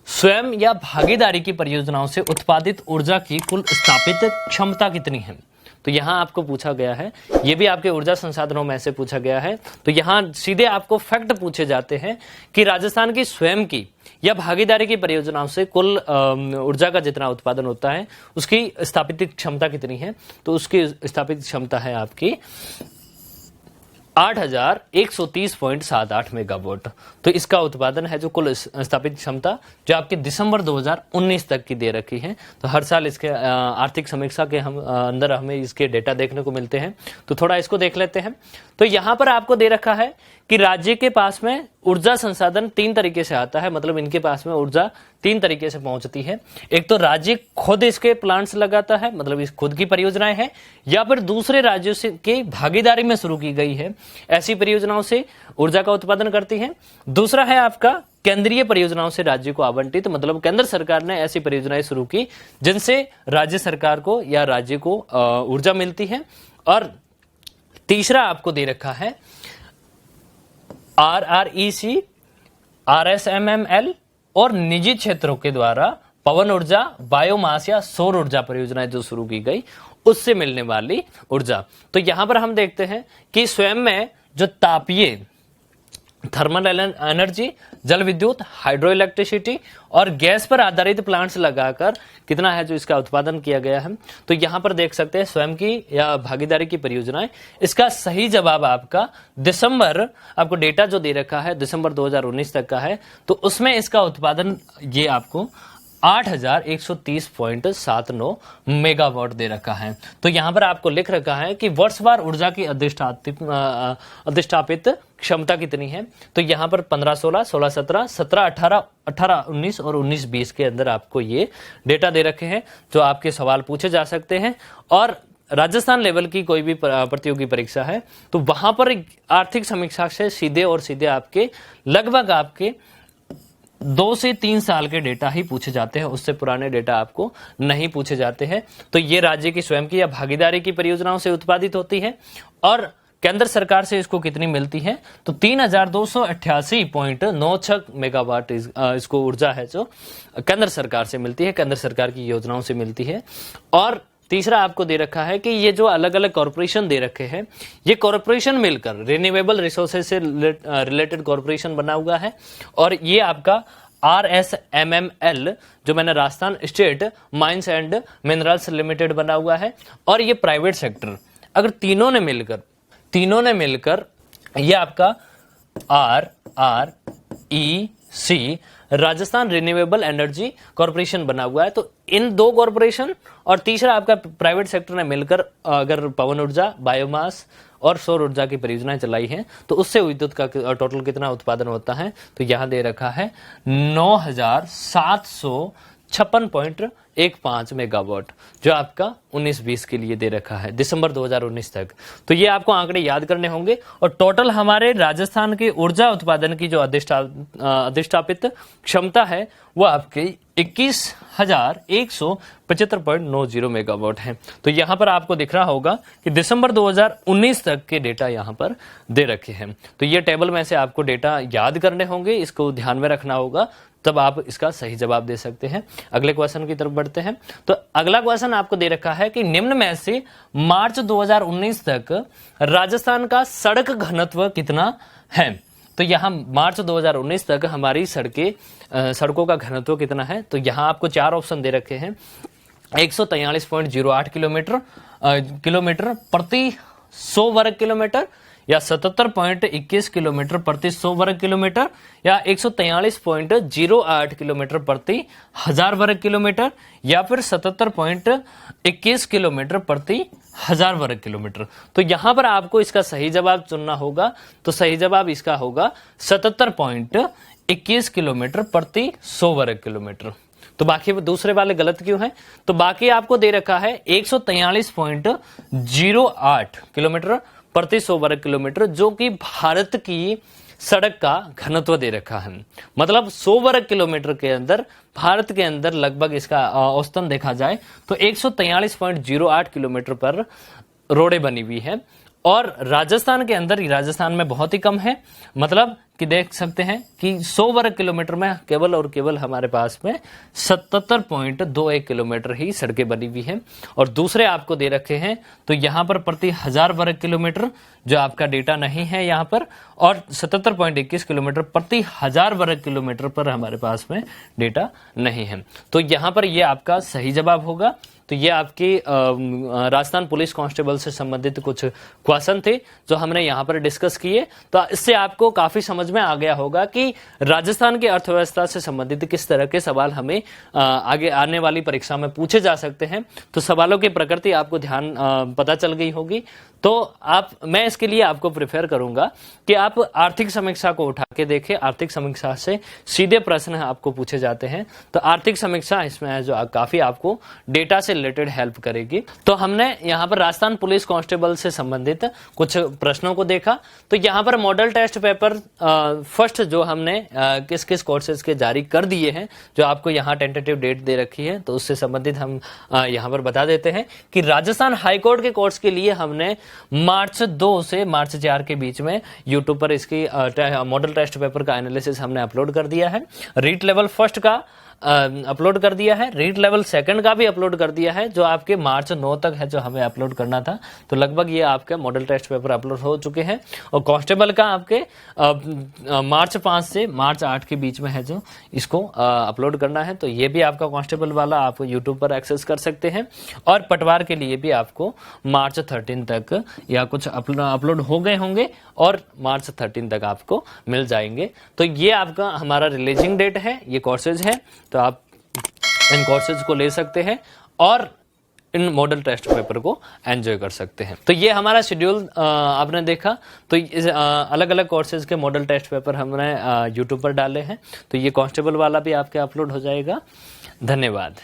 Speaker 2: स्वयं या भागीदारी की परियोजनाओं से उत्पादित ऊर्जा की कुल स्थापित क्षमता कितनी है? तो यहाँ आपको पूछा गया है, ये भी आपके ऊर्जा संसाधनों में से पूछा गया है। तो यहाँ सीधे आपको फैक्ट पूछे जाते हैं कि राजस्थान की स्वयं की या भागीदारी की परियोजनाओं से कुल ऊर्जा का जितना उत्पादन होता है उसकी स्थापित क्षमता कितनी है। तो उसकी स्थापित क्षमता है आपकी 8130.78 मेगावाट। तो इसका उत्पादन है जो कुल स्थापित क्षमता जो आपके दिसंबर 2019 तक की दे रखी है। तो हर साल इसके आर्थिक समीक्षा के अंदर हमें इसके डेटा देखने को मिलते हैं। तो थोड़ा इसको देख लेते हैं। तो यहां पर आपको दे रखा है कि राज्य के पास में ऊर्जा संसाधन 3 तरीके से आता है, मतलब इनके पास में ऊर्जा 3 तरीके से पहुंचती है। एक तो राज्य खुद इसके प्लांट्स लगाता है, मतलब इस खुद की परियोजनाएं हैं, या फिर दूसरे राज्यों से के भागीदारी में शुरू की गई है ऐसी परियोजनाओं से ऊर्जा का उत्पादन करती है। दूसरा है आपका केंद्रीय परियोजनाओं से राज्य को आवंटित, मतलब केंद्र सरकार ने ऐसी परियोजनाएं शुरू की जिनसे राज्य सरकार को या राज्य को ऊर्जा मिलती है। और तीसरा आपको दे रखा है RREC, RSMML और निजी क्षेत्रों के द्वारा पवन ऊर्जा, बायोमास या सौर ऊर्जा परियोजनाएं जो शुरू की गई उससे मिलने वाली ऊर्जा। तो यहां पर हम देखते हैं कि स्वयं में जो तापीय थर्मल एनर्जी, जल विद्युत, हाइड्रो इलेक्ट्रिसिटी और गैस पर आधारित प्लांट्स लगाकर कितना है जो इसका उत्पादन किया गया है। तो यहां पर देख सकते हैं स्वयं की या भागीदारी की परियोजनाएं। इसका सही जवाब आपका दिसंबर, आपको डेटा जो दे रखा है दिसंबर 2019 तक का है, तो उसमें इसका उत्पादन ये आपको 8130.79 मेगावाट दे रखा है। तो यहां पर आपको लिख रखा है कि वर्षवार ऊर्जा की अधिष्ठापित क्षमता कितनी है। तो यहां पर 15-16, 16-17, 17-18, 18-19 और 19-20 के अंदर आपको ये डेटा दे रखे हैं जो आपके सवाल पूछे जा सकते हैं। और राजस्थान लेवल की कोई भी प्रतियोगी परीक्षा है तो वहां पर आर्थिक समीक्षा से सीधे और सीधे आपके लगभग आपके 2 से 3 साल के डेटा ही पूछे जाते हैं, उससे पुराने डेटा आपको नहीं पूछे जाते हैं। तो ये राज्य की स्वयं की या भागीदारी की परियोजनाओं से उत्पादित होती है। और केंद्र सरकार से इसको कितनी मिलती है तो 3288.96 मेगावाट इसको ऊर्जा है जो केंद्र सरकार से मिलती है, केंद्र सरकार की योजनाओं से मिलती है। और तीसरा आपको दे रखा है कि ये जो अलग अलग कॉर्पोरेशन दे रखे हैं ये कॉर्पोरेशन मिलकर रिन्यूएबल रिसोर्सेज से रिलेटेड कॉर्पोरेशन बना हुआ है। और ये आपका RSMML जो मैंने Rajasthan state mines and minerals limited बना हुआ है। और ये प्राइवेट सेक्टर, अगर तीनों ने मिलकर ये आपका RREC Rajasthan renewable energy corporation बना हुआ है। तो इन 2 कॉर्पोरेशन और तीसरा आपका प्राइवेट सेक्टर ने मिलकर अगर पवन ऊर्जा, बायोमास और सौर ऊर्जा की परियोजनाएं चलाई हैं तो उससे विद्युत का टोटल कितना उत्पादन होता है। तो यहां दे रखा है 9756.15 मेगावाट जो आपका 19-20 के लिए दे रखा है दिसंबर 2019 तक। तो ये आपको आंकड़े याद करने होंगे। और टोटल हमारे राजस्थान के ऊर्जा उत्पादन की जो अधिष्ठापित क्षमता है वो आपकी 21,175.90 मेगावाट है। तो यहां पर आपको दिख रहा होगा कि दिसंबर 2019 तक के डेटा यहां पर दे रखे हैं। तो ये टेबल में से आपको डेटा याद करने होंगे, इसको ध्यान में रखना होगा, तब आप इसका सही जवाब दे सकते हैं। अगले क्वेश्चन की तरफ बढ़ते हैं। तो अगला क्वेश्चन आपको दे रखा है कि निम्न में से मार्च 2019 तक राजस्थान का सड़क घनत्व कितना है। तो यहां मार्च 2019 तक हमारी सड़कों का घनत्व कितना है। तो यहां आपको 4 ऑप्शन दे रखे हैं। 143.08 किलोमीटर प्रति 100 वर्ग किलोमीटर, या 77.21 किलोमीटर प्रति 100 वर्ग किलोमीटर, या 143.08 किलोमीटर प्रति 1000 वर्ग किलोमीटर, या फिर 77.21 किलोमीटर प्रति 1000 वर्ग किलोमीटर। तो यहां पर आपको इसका सही जवाब चुनना होगा। तो सही जवाब इसका होगा 77.21 किलोमीटर प्रति 100 वर्ग किलोमीटर। तो बाकी दूसरे वाले गलत क्यों हैं। तो बाकी आपको दे रखा है 143.08 किलोमीटर प्रति 100 वर्ग किलोमीटर जो कि भारत की सड़क का घनत्व दे रखा है। मतलब 100 वर्ग किलोमीटर के अंदर भारत के अंदर लगभग इसका औसतन देखा जाए तो 143.08 किलोमीटर पर रोडें बनी हुई है। और राजस्थान के अंदर, राजस्थान में बहुत ही कम है, मतलब कि देख सकते हैं कि 100 वर्ग किलोमीटर में केवल और केवल हमारे पास में 77.21 किलोमीटर ही सड़कें बनी हुई हैं, और दूसरे आपको दे रखे हैं तो यहाँ पर प्रति 1000 वर्ग किलोमीटर जो आपका डेटा नहीं है यहाँ पर, और 77.21 किलोमीटर प्रति 1000 वर्ग किलोमीटर पर हमारे पास में डेटा नहीं है। तो यहाँ पर ये आपका सही जवाब होगा। तो ये आपकी राजस्थान पुलिस कांस्टेबल से संबंधित कुछ क्वेश्चन थे जो हमने यहाँ पर डिस्कस किए। तो इससे आपको काफी समझ में आ गया होगा कि राजस्थान की अर्थव्यवस्था से संबंधित किस तरह के सवाल हमें आगे आने वाली परीक्षा में पूछे जा सकते हैं। तो सवालों की प्रकृति आपको पता चल गई होगी। तो मैं इसके लिए आपको प्रेफर करूंगा कि आप आर्थिक समीक्षा को उठा के देखें। आर्थिक समीक्षा से सीधे प्रश्न आपको पूछे जाते हैं। तो आर्थिक समीक्षा इसमें है जो काफी आपको डेटा से रिलेटेड हेल्प करेगी। तो हमने यहाँ पर राजस्थान पुलिस कांस्टेबल से संबंधित कुछ प्रश्नों को देखा। तो यहाँ पर मॉडल टेस्ट पेपर फर्स्ट जो हमने किस किस कोर्सेज के जारी कर दिए हैं, जो आपको यहाँ टेंटेटिव डेट दे रखी है, तो उससे संबंधित हम यहाँ पर बता देते हैं कि राजस्थान हाईकोर्ट के कोर्स के लिए हमने मार्च 2 से मार्च 4 के बीच में यूट्यूब पर इसकी मॉडल टेस्ट पेपर का एनालिसिस हमने अपलोड कर दिया है। रीट लेवल फर्स्ट का अपलोड कर दिया है, रीट लेवल सेकंड का भी अपलोड कर दिया है, जो आपके मार्च 9 तक है जो हमें अपलोड करना था। तो लगभग ये आपके मॉडल टेस्ट पेपर अपलोड हो चुके हैं। और कांस्टेबल का आपके मार्च 5 से मार्च 8 के बीच में है जो इसको अपलोड करना है। तो ये भी आपका कांस्टेबल वाला आप यूट्यूब पर एक्सेस कर सकते हैं। और पटवार के लिए भी आपको मार्च 13 तक या कुछ अपलोड हो गए होंगे और मार्च 13 तक आपको मिल जाएंगे। तो ये आपका हमारा रिलीजिंग डेट है, ये कोर्सेज है। तो आप इन कोर्सेज को ले सकते हैं और इन मॉडल टेस्ट पेपर को एंजॉय कर सकते हैं। तो ये हमारा शेड्यूल आपने देखा। तो अलग अलग कोर्सेज के मॉडल टेस्ट पेपर हमने यूट्यूब पर डाले हैं। तो ये कांस्टेबल वाला भी आपके अपलोड हो जाएगा। धन्यवाद।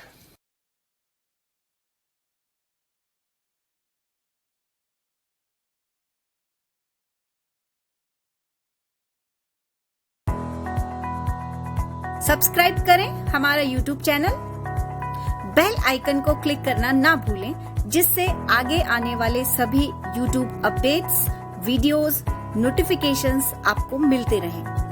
Speaker 1: सब्सक्राइब करें हमारा YouTube चैनल, बेल आइकन को क्लिक करना ना भूलें, जिससे आगे आने वाले सभी YouTube अपडेट्स, वीडियोस, नोटिफिकेशंस आपको मिलते रहें।